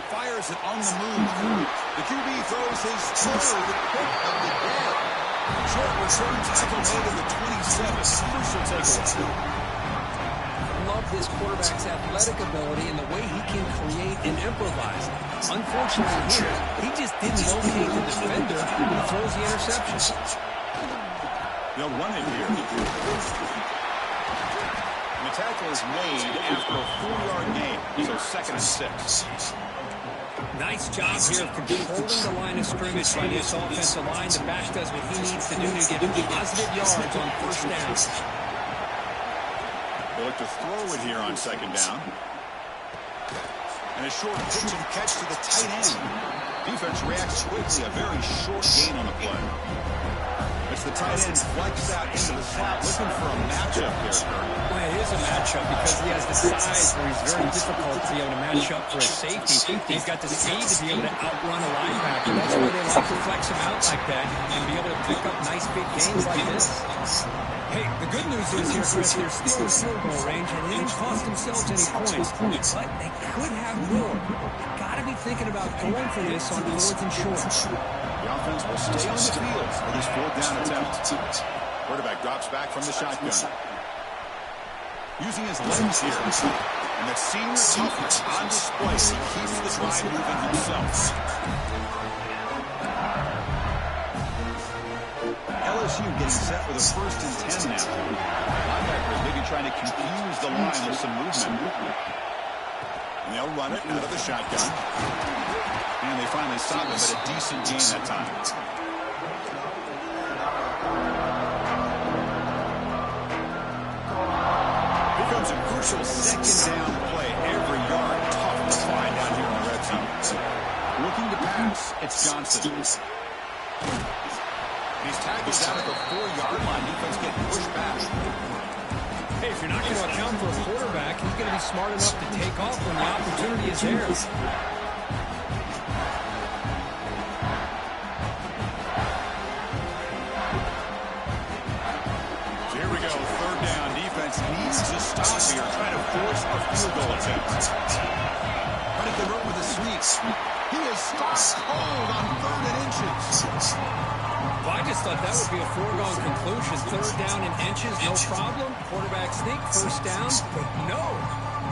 Fires it on the move. The QB throws his third pick of the day. Short return tackle made at the 27. Crucial takeaway. Love this quarterback's athletic ability and the way he can create and improvise. Unfortunately here, he just didn't locate the defender who throws the interception. They'll run it here. The tackle is made after a 4-yard gain, so 2nd and 6. Nice job here of controlling the line of scrimmage by this offensive line. The back does what he needs to do to get positive yards on first down. They look to throw it here on 2nd down. And a short pitch and catch to the tight end. Defense reacts quickly, a very short gain on the play. It's the tight end flex out into the slot, looking for a matchup here. Well, it is a matchup because he has the size where he's very difficult to be able to match up for a safety. He's got the speed to be able to outrun a linebacker. That's why they like to flex him out like that and be able to pick up nice big gains like this. Hey, the good news is here, Chris, they're still in field goal range and they didn't cost themselves any points, but they could have more. Got to be thinking about going for this on 4th and short. The offense will stay on the field for this 4th down attempt. Quarterback drops back from the shotgun. Using his legs here. And that senior toughness on display. He keeps the drive moving himself. LSU getting set with a 1st and 10 now. Linebackers maybe trying to confuse the line with some movement. And they'll run it out of the shotgun. And they finally stop him, but a decent gain that time. Becomes a crucial 2nd down play. Every yard tough to find down here in the red zone. Looking to pass, it's Johnson. He's tackled down at the 4-yard line. Defense getting pushed back. Hey, if you're not going to account for a quarterback, he's going to be smart enough to take off when the opportunity is there. Needs to stop here, trying to force a field goal attempt. Trying to convert with a sweep. He is stopped cold on 3rd and inches. Well, I just thought that would be a foregone conclusion. 3rd down and inches, no problem. Quarterback sneak, 1st down, but no.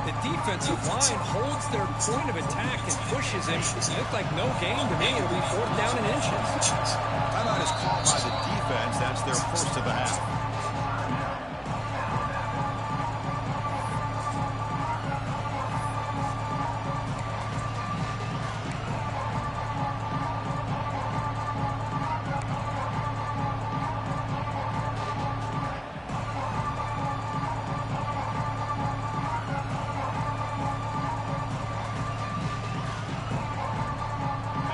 The defensive line holds their point of attack and pushes him. It looked like no gain to me. It'll be 4th down and inches. Timeout is called by the defense. That's their first of the half.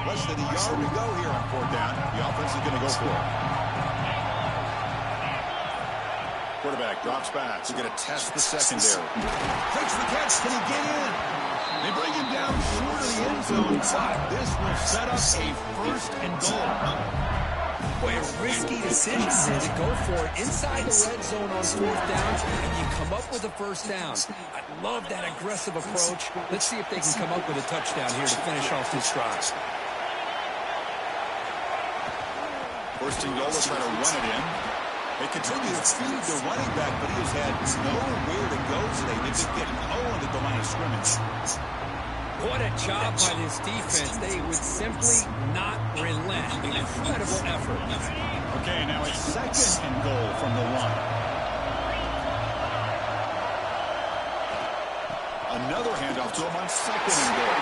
Less than a yard to go here on 4th down. The offense is going to go for it. Quarterback drops back. He's going to test the secondary. Takes the catch. Can he get in? They bring him down short of the end zone. But this will set up a 1st and goal. Boy, a risky decision there to go for it inside the red zone on 4th down, and you come up with a 1st down. I love that aggressive approach. Let's see if they can come up with a touchdown here to finish off this drive. 1st and goal, let's try to run it in. They continue to feed the running back, but he has had nowhere to go today. They've been getting owned at the line of scrimmage. What a job by this defense. They would simply not relent. Incredible effort. Okay, now it's 2nd and goal from the 1. Another handoff to him on 2nd and goal.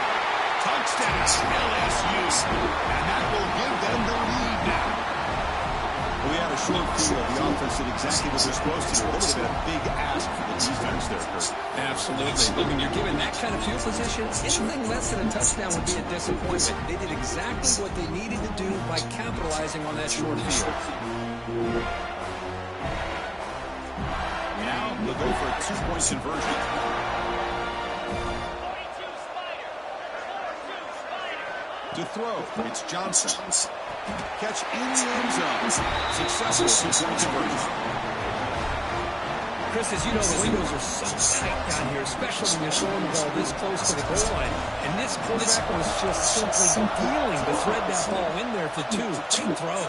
Touchdown, LSU. And that will give them the lead now. We had a short field. The offense did exactly what they're supposed to do. That would have been a big ask for the defense there, Kurt. Absolutely. When you're given that kind of field position, anything less than a touchdown would be a disappointment. They did exactly what they needed to do by capitalizing on that short field. Now they'll go for a 2-point conversion. To throw, it's Johnson. Catch in the end zone. Successful 2-point conversion. Chris, as you know, the windows are so tight down here, especially when you're throwing the ball this close to the goal line. And this quarterback was just simply dealing to thread that ball in there for 2. Great throw.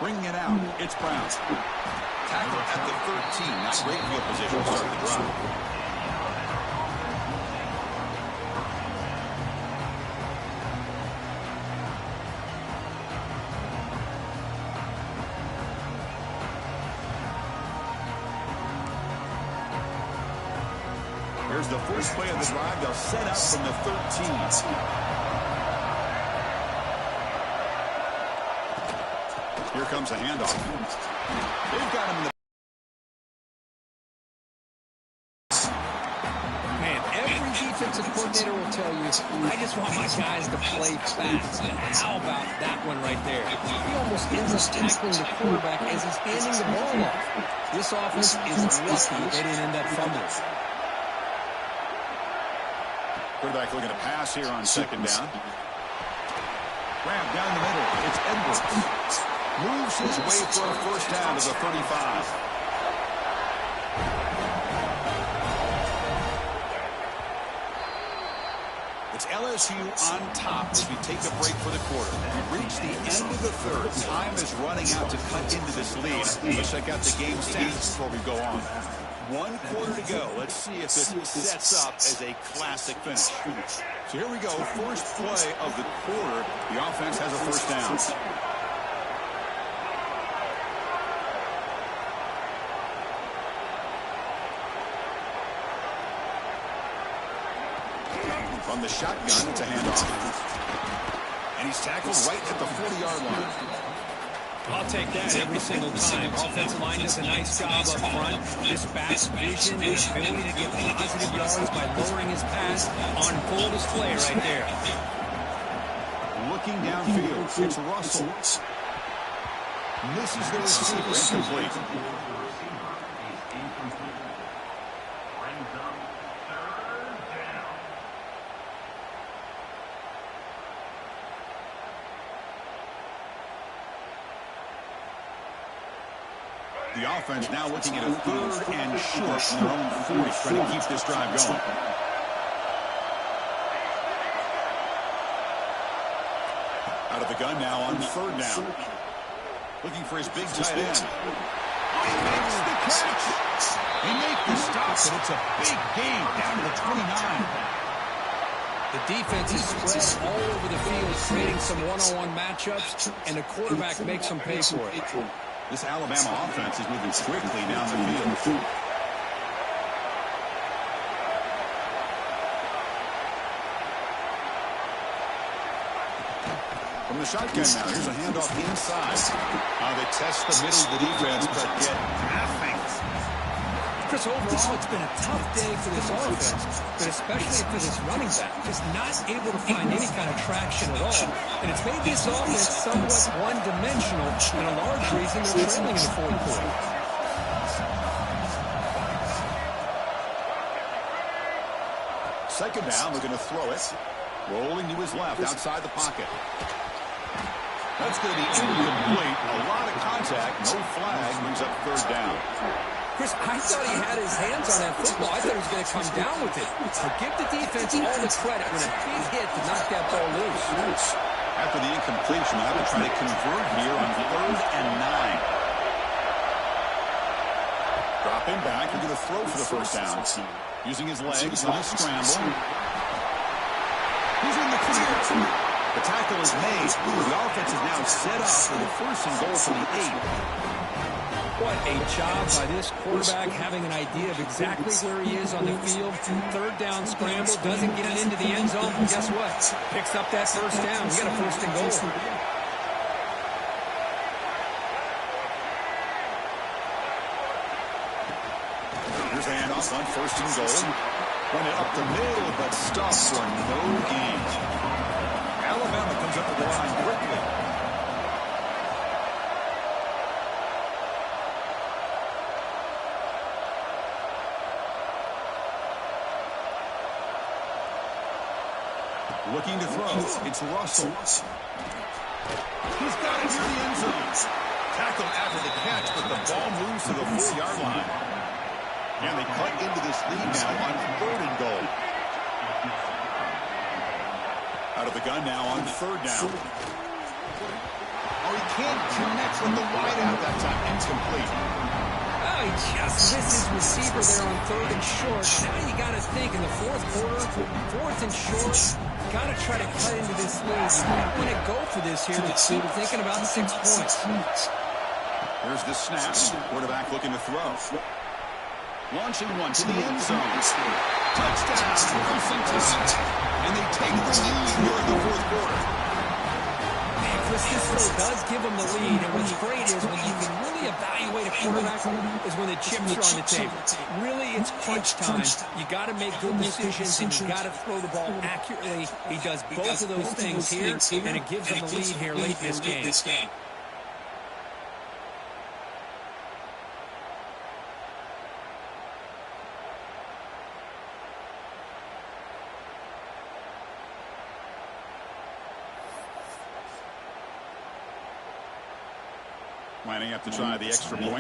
Bringing it out, it's Brown. Tackle at the 13. Not great field position to start the drive. Here's the first play of the drive. They'll set up from the 13. Here comes a handoff. They've got him in the... Man, every defensive coordinator will tell you, I just want my guys to play fast. And how about that one right there? He almost ends up tackling the quarterback as he's handing the ball off. This offense is lucky they didn't end up fumbling. Quarterback looking to pass here on 2nd down. Grab down the middle. It's Edwards. Moves his way for a first down to the 35. It's LSU on top as we take a break for the quarter. We reach the end of the 3rd. Time is running out to cut into this lead. Let's check out the game stats before we go on. 1 quarter to go. Let's see if this sets up as a classic finish. So here we go. First play of the quarter. The offense has a first down. From the shotgun, it's a handoff. And he's tackled right at the 40-yard line. I'll take that every single time. Offensive line does a nice job up front. This back's vision, the ability to get positive yards by lowering his pass on full display right there. Looking downfield, it's Russell. Misses the receiver, incomplete. The offense now looking at a 3rd and short from their own 40, trying to keep this drive going. Out of the gun now on 3rd down. Looking for his big tight end. He makes the catch. He makes the stop, but it's a big gain down to the 29. The defense is spread all over the field, creating some one-on-one matchups, and the quarterback makes them pay for it. This Alabama offense is moving quickly down the field. From the shotgun now, here's a handoff inside. They test the middle of the defense, but get nothing. Chris, overall, it's been a tough day for this offense, but especially for this running back. Just not able to find any kind of traction at all. And it's made this offense somewhat one-dimensional, and a large reason they're trailing in the 4th quarter. Second down, they're going to throw it. Rolling to his left, outside the pocket. That's going to be incomplete. A lot of contact, no flag, brings up 3rd down. Chris, I thought he had his hands on that football. I thought he was going to come down with it. But give the defense all the credit when a big hit to knock that ball loose. After the incompletion, they'll have to try to convert here on 3rd and 9. Dropping back, he's going to throw for the first down. Using his legs on a scramble. He's in the clear. The tackle is made. The offense is now set up for the 1st and goal from the 8. What a job by this quarterback, having an idea of exactly where he is on the field. 3rd down scramble, doesn't get it into the end zone. But guess what? Picks up that first down. We got a 1st and goal. Here's a handoff on 1st and goal. Run it up the middle, but stops for no gain. Alabama comes up to the line quickly. Looking to throw. It's Russell. He's got it near the end zone. Tackle after the catch, but the ball moves to the 4-yard line. And they cut into this lead now on 3rd and goal. Out of the gun now on 3rd down. Oh, he can't connect with the wideout that time. Incomplete. Oh, he just missed his receiver there on 3rd and short. Now you got to think in the 4th quarter, 4th and short, got to try to cut into this lead. You might want to go for this here, but keep thinking about 6 points. Here's the snap. Quarterback looking to throw. Launching one to the end zone. Touchdown. And they take the lead here in the 4th quarter. Man, Chris, this really does give them the lead. And what's great is when you can really evaluate a quarterback is when the chips are on the table. Really, it's crunch time. You got to make good decisions, and you got to throw the ball accurately. He does both of those things here, and it gives them the lead here late in this game. Lining up to try the extra point. And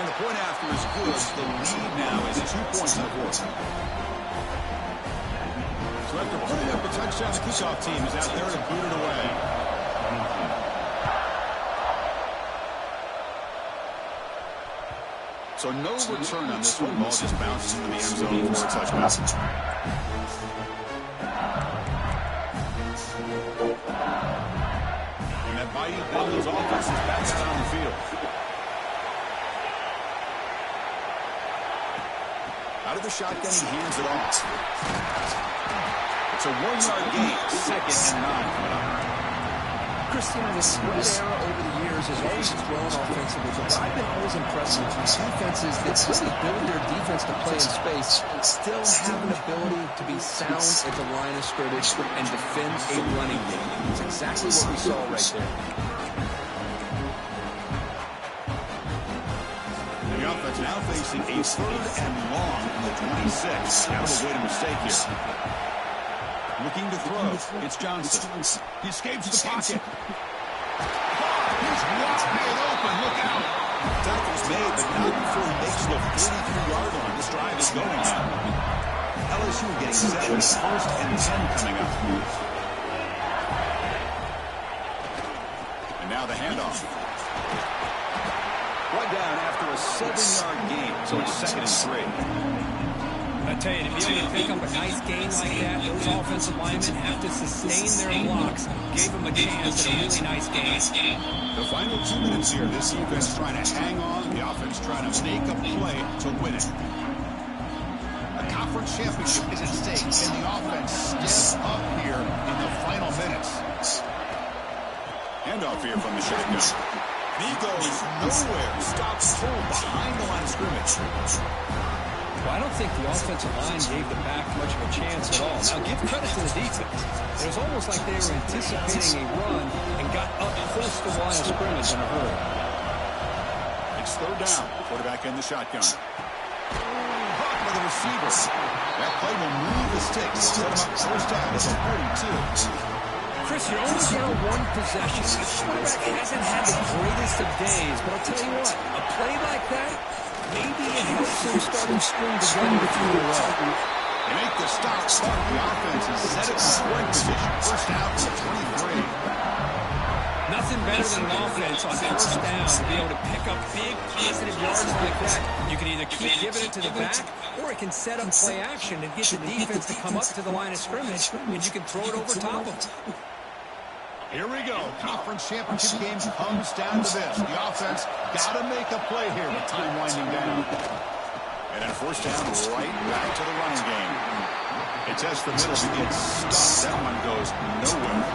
the point after is good. The lead now is 2 points in the 4th. So after putting up the touchdown, the kickoff team is out there to boot it away. So no return on this one. Ball just bounces into the end zone for a touchdown. Mighty Bengals offense is back out on the field. Out of the shotgun, he hands it off. It's a 1-yard gain, 2nd and 9 coming up. Christian, the spread era over the years has always grown offensively, but what I've been always impressed with is defenses that really build their defense to play in space still have an ability to be sound at the line of scrimmage and defend a running game. It's exactly what we saw right there. The offense now facing a 3rd and long from the 26. Got to avoid a mistake here. Looking to throw. It's Johnson. He escapes the pocket. He's wide open. Look out. Tackle's made, but not before he makes the 33-yard line. This drive is going now. LSU getting set with 1st and 10 coming up. And now the handoff. Brought down after a 7-yard gain, so it's 2nd and 3. I tell you, to be able to pick up a nice gain like that, those offensive linemen have to sustain their blocks. Gave them a chance at a really nice gain. The final 2 minutes here, this defense trying to hang on, the offense trying to make a play to win it. A conference championship is at stake, and the offense steps up here in the final minutes. Handoff here from the shotgun. He goes nowhere, stops full behind the line of scrimmage. Well, I don't think the offensive line gave the back much of a chance at all. Now, give credit to the defense. It was almost like they were anticipating a run and got up close to the line of scrimmage in a hurry. It's 3rd down. Quarterback in the shotgun. Blocked by the receiver. That play will move the sticks. Set him up 1st down. It's a 42. Chris, you're only down one possession. The quarterback hasn't had the greatest of days, but I'll tell you what, a play like that, maybe it helps him start to string together 2 in a row. They make the stop, but the offense is set up in scoring position. First out to 23. Nothing better than an offense on first down to be able to pick up big positive yards like that. You can either keep giving it to the back, or it can set up play action and get the defense to come up to the line of scrimmage, and you can throw it over top of them. Here we go. Conference championship game comes down to this. The offense got to make a play here with time winding down. And then first down, right back to the running game. It tests the middle. He gets stuck. That one goes nowhere.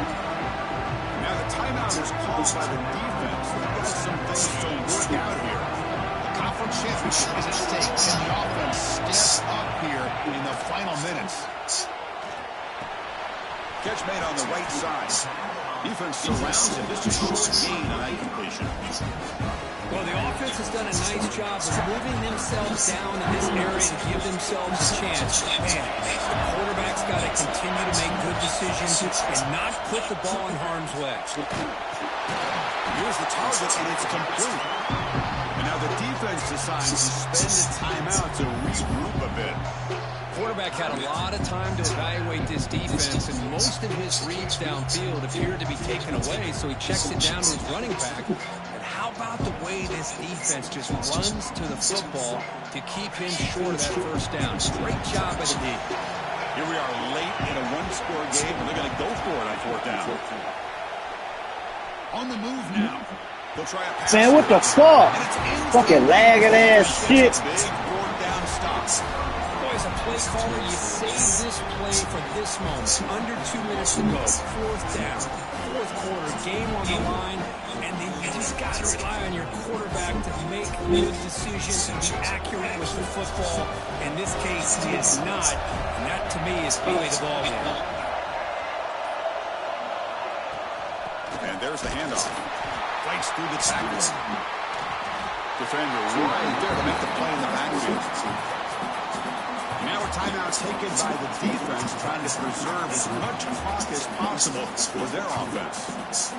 Now the timeout is called by the defense. They've got some things to work out here. The conference championship is at stake, and the offense steps up here in the final minutes. Catch made on the right side. Defense surrounds him. Just a short gain on that completion. Well, the offense has done a nice job of moving themselves down in this area to give themselves a chance. Man, the quarterback's got to continue to make good decisions and not put the ball in harm's way. Here's the target, and it's complete. And now the defense decides to spend a timeout to regroup a bit. Quarterback had a lot of time to evaluate this defense, and most of his reads downfield appeared to be taken away, so he checks it down to his running back. And how about the way this defense just runs to the football to keep him short of that first down? Great job by the D. Here we are late in a one-score game, and they're going to go for it on fourth down. On the move now. They'll try a pass. Man, what the fuck? Fucking lagging ass shit. Big fourth down stops. As a play caller, you save this play for this moment. Under 2 minutes to go. Fourth down. Fourth quarter. Game on the line. And then you just got to rely on your quarterback to make good decisions and be accurate with the football. In this case, he is not. And that, to me, is really the ball game. And there's the handoff. Fights through the tackle. Defender right there to make the play in the backfield. Now a timeout taken by the defense, trying to preserve as much clock as possible for their offense.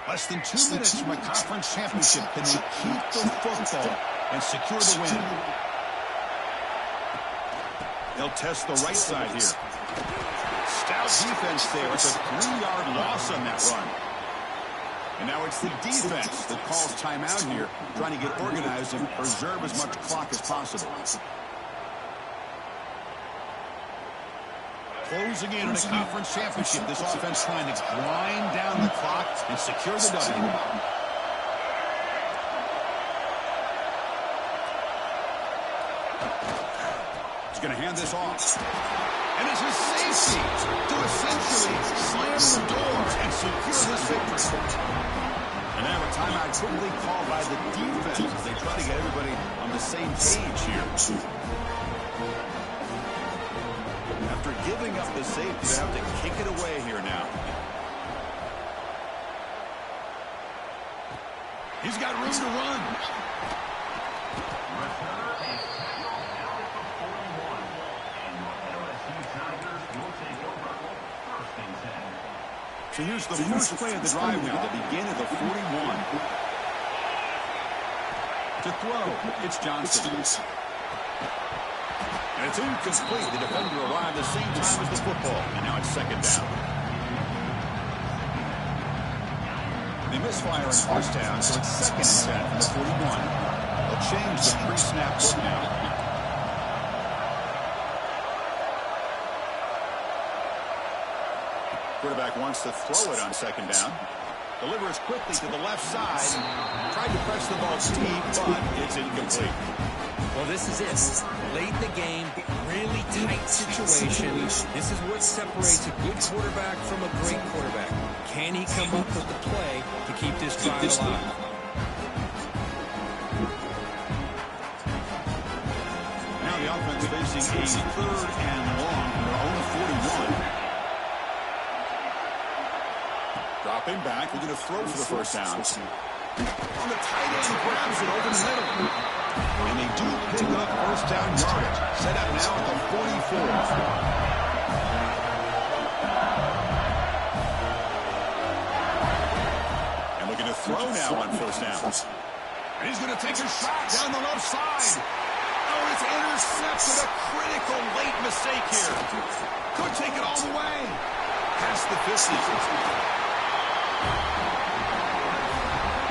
Less than 2 minutes from a conference championship. Can they keep the football and secure the win? They'll test the right side here. Stout defense there. It's a 3-yard loss on that run. And now it's the defense that calls timeout here, trying to get organized and preserve as much clock as possible. Closing in on a conference championship. This offense trying to grind down the clock and secure the W. He's going to hand this off. And it's his safety to essentially slam the door and secure this victory. And now a timeout quickly called by the defense as they try to get everybody on the same page here. After giving up the safety, they have to kick it away here now. He's got room to run. So here's the first play of the drive now, the beginning of the 41. To throw, it's Johnson. And it's incomplete. The defender arrived the same time as the football. And now it's second down. They misfire on first down, so it's second and 10 from the 41. They'll change the pre-snap look now. Quarterback wants to throw it on second down. Delivers quickly to the left side. Tried to press the ball deep, but it's incomplete. Well, this is it. Late in the game, really tight situation. This is what separates a good quarterback from a great quarterback. Can he come up with the play to keep this drive alive? Now the offense facing a third and long from their own 41. Dropping back, looking to throw for the first down. On the tight end, grabs it over the middle. And they do pick up first down yardage. Set up now at the 44. And looking to throw now on first down. And he's going to take a shot down the left side. Oh, it's intercepted. A critical late mistake here. Could take it all the way. Past the 50.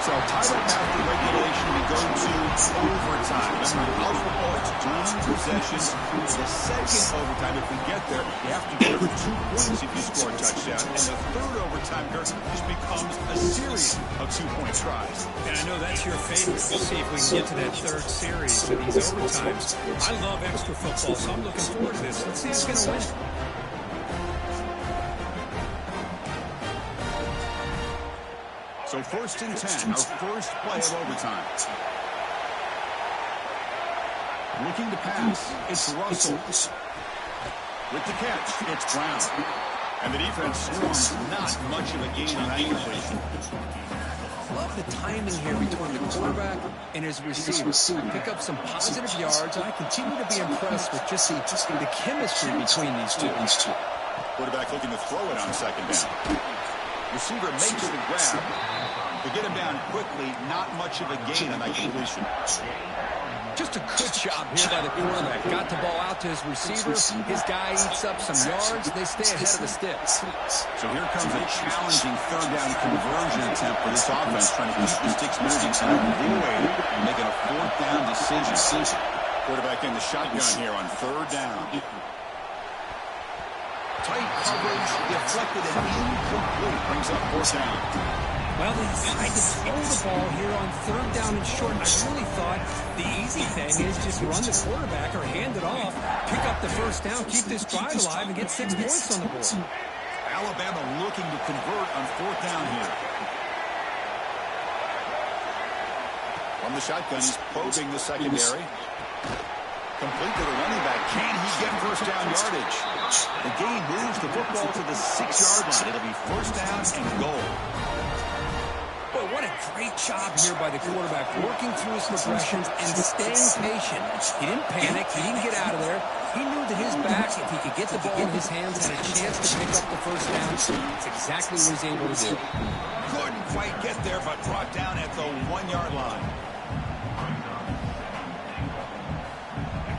So title after regulation, we go to overtime. Remember, in college football, it's 20 possessions. The second overtime, if we get there, you have to get 2 points if you score a touchdown. And the third overtime, Kirk, just becomes a series of 2-point tries. And I know that's your favorite. We'll see if we can get to that third series of these overtimes. I love extra football, so I'm looking forward to this. Let's see who's going to win. So 1st and 10, our first play of overtime. Looking to pass, it's Russell. With the catch, it's Brown. And the defense scores not much of a gain on that completion. Love the timing here between the quarterback and his receiver. Pick up some positive yards. I continue to be impressed with just the chemistry between these two. Quarterback looking to throw it on second down. Receiver makes the grab. To get him down quickly, not much of a gain on that completion. Just a good job here by the quarterback. Got the ball out to his receiver. His guy eats up some yards. They stay ahead of the sticks. So here comes a challenging third down conversion attempt for this offense, trying to keep the sticks moving and avoid making a fourth down decision. Quarterback in the shotgun here on third down. Tight coverage, deflected and incomplete. Brings up fourth down. Well, they decide to throw the ball here on third down and short. I really thought the easy thing is just run the quarterback or hand it off, pick up the first down, keep this drive alive, and get 6 points on the board. Alabama looking to convert on fourth down here. From the shotgun, he's probing the secondary. Complete to the running back. Can he get first down yardage? The game moves the football to the 6-yard line. It'll be first down and goal. Boy, what a great job here by the quarterback, working through his progressions and staying patient. He didn't panic. He didn't get out of there. He knew that his back, if he could get the ball in his hands, had a chance to pick up the first down. That's exactly what he's able to do. Couldn't quite get there, but brought down at the 1-yard line.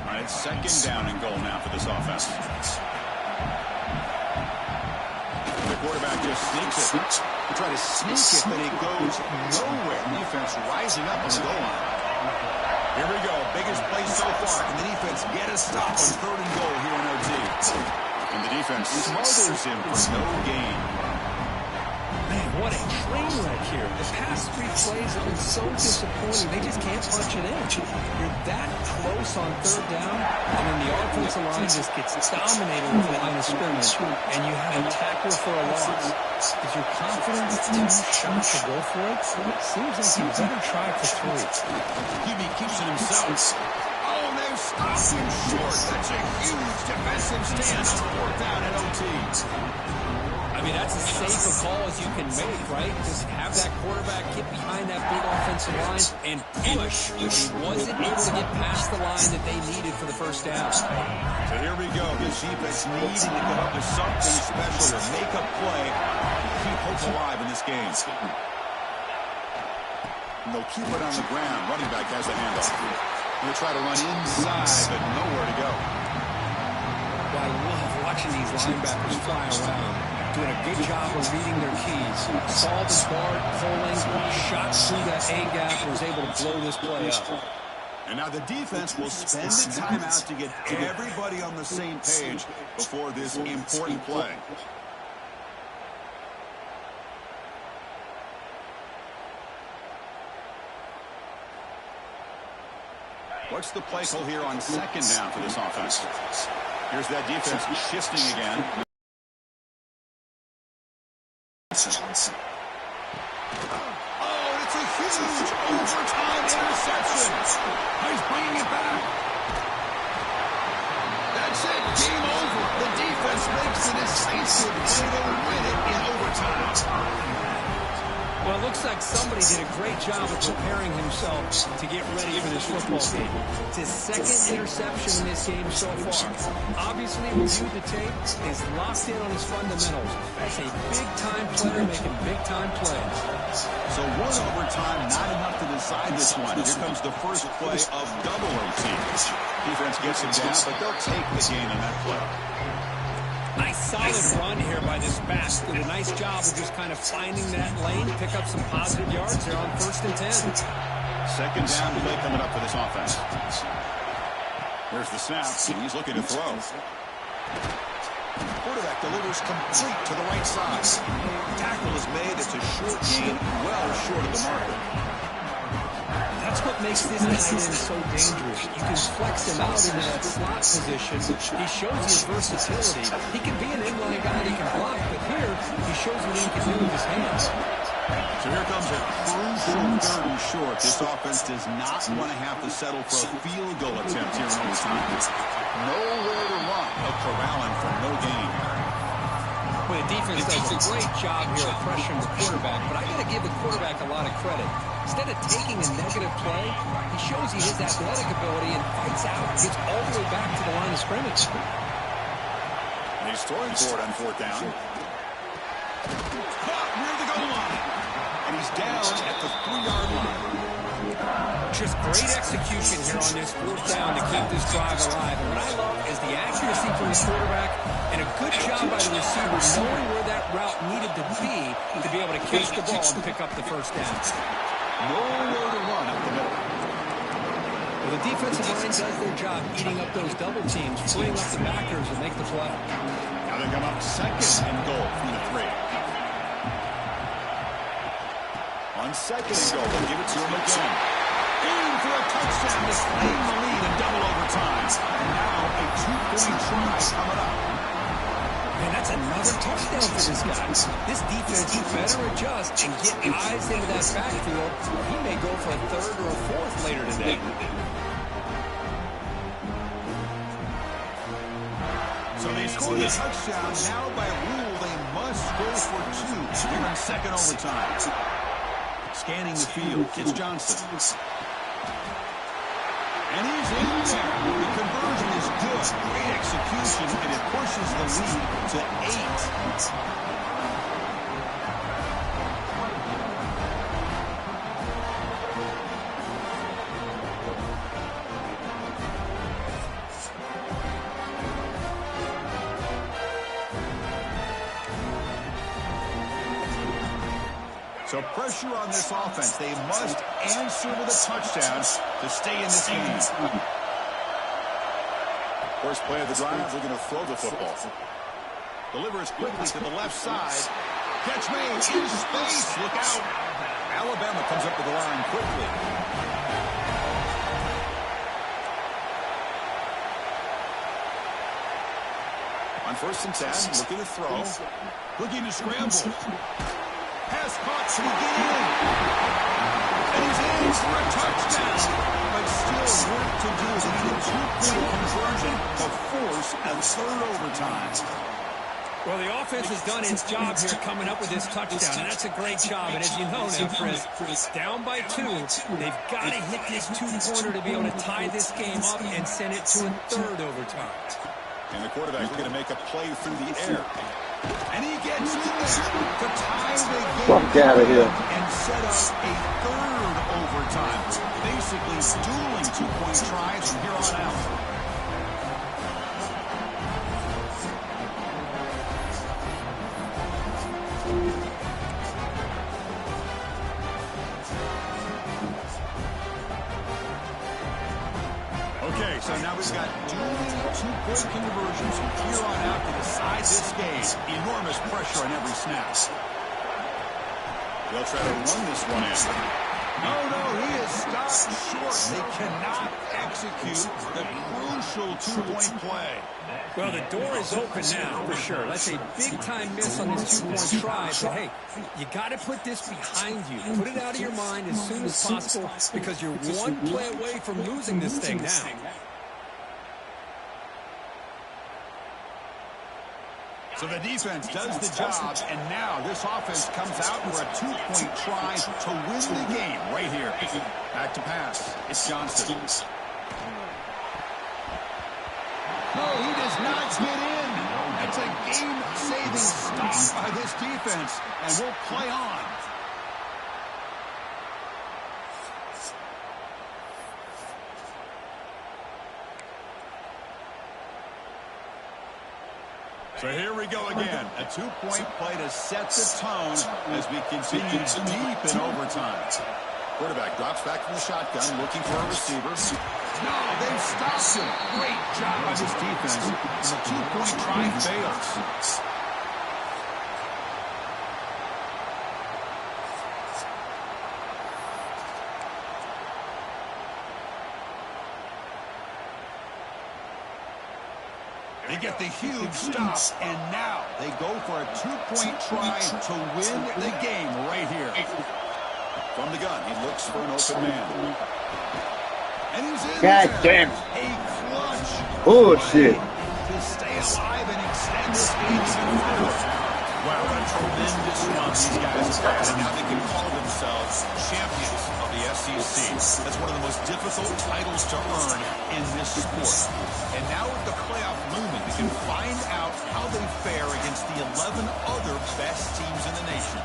All right, second down and goal now for this offense. The quarterback just sneaks it. He tried to sneak it, but it goes nowhere. Defense rising up on the goal line. Here we go. Biggest play so far. And the defense get a stop on third and goal here in OT. And the defense smothers him for no gain. Man, what a train wreck here. The past 3 plays have been so disappointing. They just can't punch it in. You're that close on third down, and then the offensive line just gets dominated with the line of scrimmage, and you have a tackle for a loss. Is your confidence too shot to go for it? Seems like you better try for 3. QB keeps it himself. Oh, they've stopped him short. That's a huge defensive stand on fourth down at OT. I mean, that's as safe a call as you can make, right? Just have that quarterback get behind that big offensive line and push. He wasn't able to get past the line that they needed for the first down. So here we go. This defense needing to come up with something special to make a play and keep hope alive in this game. And they'll keep it on the ground. Running back has the handoff. He'll try to run inside, but nowhere to go. Well, I love watching these linebackers fly around. Doing a good job of reading their keys. Saw the guard pulling, shot through that A-gap, and was able to blow this play up. And now the defense will spend the timeout to get everybody on the same page before this important play. What's the play call here on second down for this offense? Here's that defense shifting again. Johnson. Oh, it's a huge overtime interception. He's bringing it back. That's it. Game over. The defense makes the decisive play to win it in overtime. Well, it looks like somebody did a great job of preparing himself to get ready for this football game. It's his second interception in this game so far. Obviously, reviewed the tape, is locked in on his fundamentals. That's a big-time player making big-time plays. So one overtime, not enough to decide this one. Here comes the first play of double OT. Defense gets it down, but they'll take the gain on that play. Nice solid run here by this back. Did a nice job of just kind of finding that lane, pick up some positive yards there on 1st and 10. Second down play coming up for this offense. Here's the snap, and he's looking to throw. Quarterback delivers complete to the right side. Tackle is made. It's a short gain, well short of the marker. That's what makes this tight end so dangerous. You can flex him out into that slot position. He shows you his versatility. He can be an inline guy that can block, but here he shows what he can do with his hands. So here comes a crucial 3rd and short. This offense does not want to have to settle for a field goal attempt here in overtime. Nowhere to run, but corralling for no gain. Well, the defense does a great job here of pressuring the quarterback, but I got to give the quarterback a lot of credit. Instead of taking a negative play, he shows you his athletic ability and fights out, gets all the way back to the line of scrimmage. And he's throwing for it on 4th down. Caught near the goal line. And he's down at the 3-yard line. Just great execution here on this 4th down to keep this drive alive. And what I love is the accuracy from the quarterback and a good job by the receiver knowing where that route needed to be able to catch the ball and pick up the 1st down. Nowhere to run up the middle. Well, the defensive line does their job eating up those double teams, freeing up the backers and make the play. Now they come up 2nd and goal from the 3. On 2nd and goal, they'll give it to him again. In for a touchdown to claim the lead in double overtime. And now a 2-point try coming up. Man, that's another touchdown for this guy. This defense, you better adjust and get eyes into that backfield. He may go for a 3rd or a 4th later today. So they score the touchdown. Now by rule, they must go for 2 here in 2nd overtime. Scanning the field, it's Johnson. And he's in there. The conversion is good. Great execution, and it pushes the lead to 8. So pressure on this offense. They must answer with a touchdown to stay in this game. First play of the drive, we're going to throw the football. Delivers quickly to the left side. Catch made in space. Look out. Alabama comes up to the line quickly. On 1st and 10, looking to throw. Looking to scramble. Pass caught, so he get in. And he's in for a touchdown. But still work to do. They need a 2-point conversion to force a 3rd overtime. Well, the offense has done its job here coming up with this touchdown, and that's a great job. And as you know now, Chris, down by 2, they've got to hit this 2-pointer to be able to tie this game up and send it to a 3rd overtime. And the quarterback is going to make a play through the air. And he gets in there to tie the game out of here and set up a 3rd overtime. Basically dueling 2-point tries from here on out. Okay, so now we've got dueling 2-point conversions from here on out to decide this game. Enormous pressure on every snap. They'll try to run this one in. No, he is stopped short. They cannot execute the crucial 2-point play. Well, the door is open now, for sure. That's a big-time miss on this 2-point try. But, hey, you got to put this behind you. Put it out of your mind as soon as possible because you're one play away from losing this thing now. So the defense does the job, and now this offense comes out for a two-point try to win the game right here. Back to pass. It's Johnson. No, he does not get in. That's a game-saving stop by this defense, and we'll play on. So here we go again. A two-point play to set the tone as we continue deep in overtime. Quarterback drops back from the shotgun, looking for a receiver. No, they've stopped him. Great job by this defense. And the two-point try fails. They get the huge stop, and now they go for a two-point try to win the game right here. From the gun, he looks for an open man. And he's in God there. damn. A clutch Bullshit. play to stay alive and extend this game even further. Wow, what a tremendous run these guys have had, and now they can call themselves champions of the SEC. That's one of the most difficult titles to earn in this sport. And now with the playoff looming, they can find out how they fare against the 11 other best teams in the nation.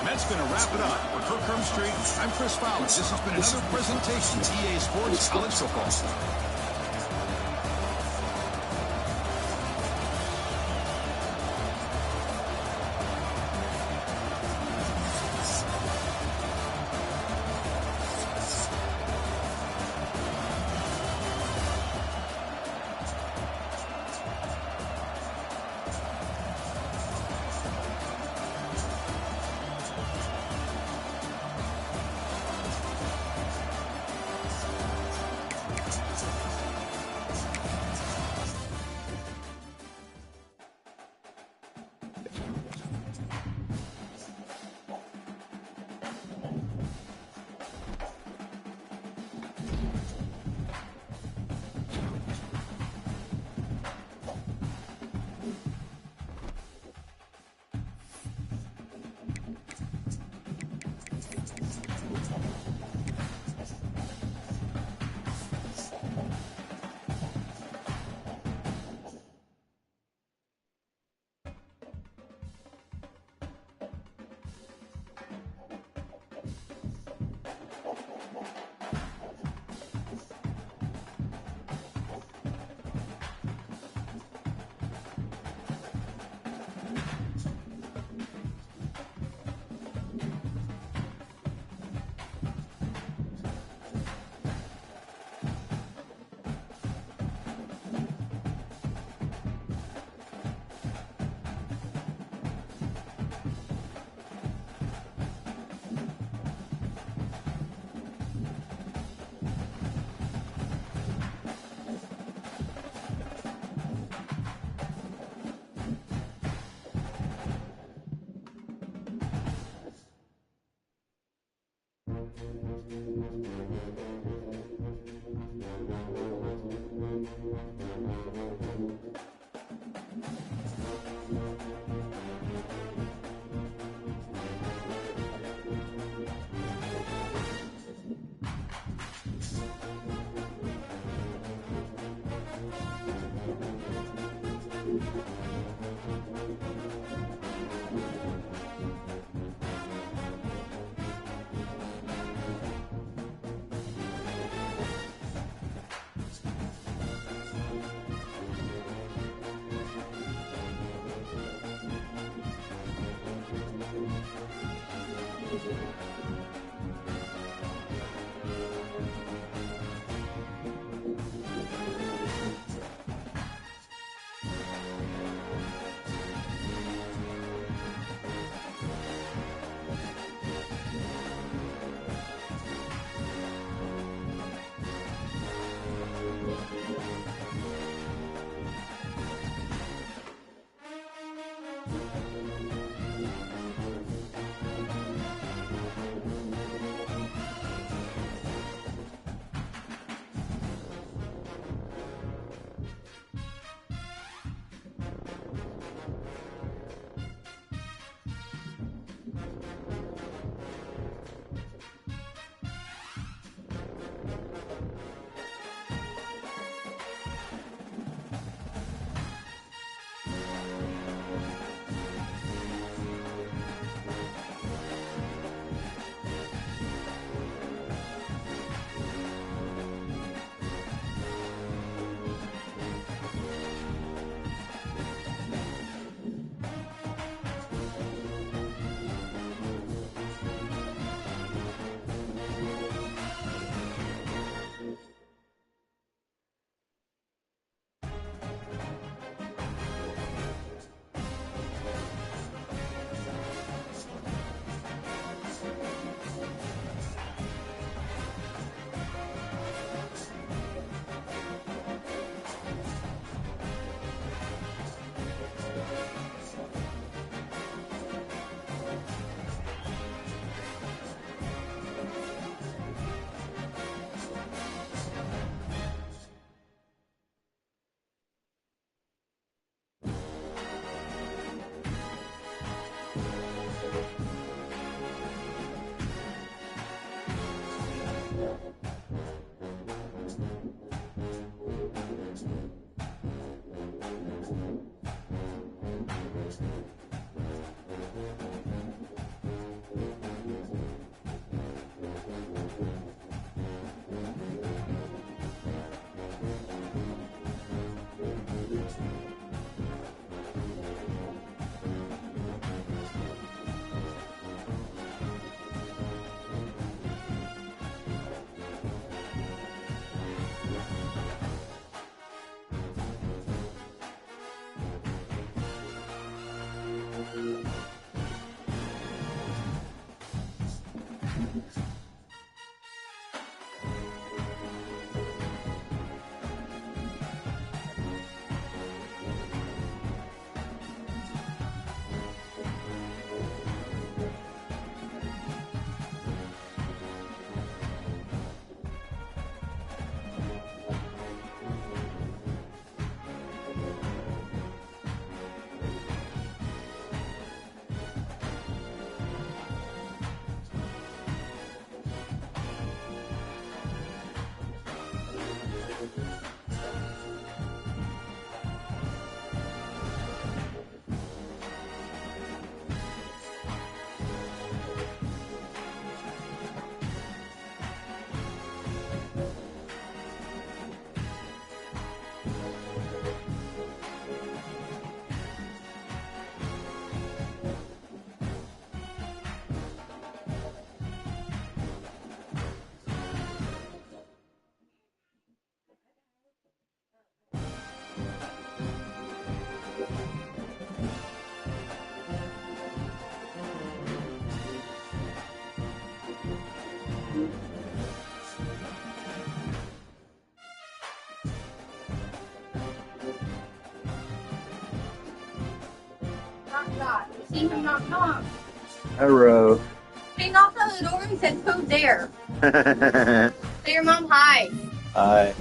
And that's going to wrap it up. For Kirk Street, I'm Chris Fowler. This has been another presentation of EA Sports College Football. You see him knock knock. Hello. He knocked on the door and said, "Who's there?" Say your mom hi. Hi.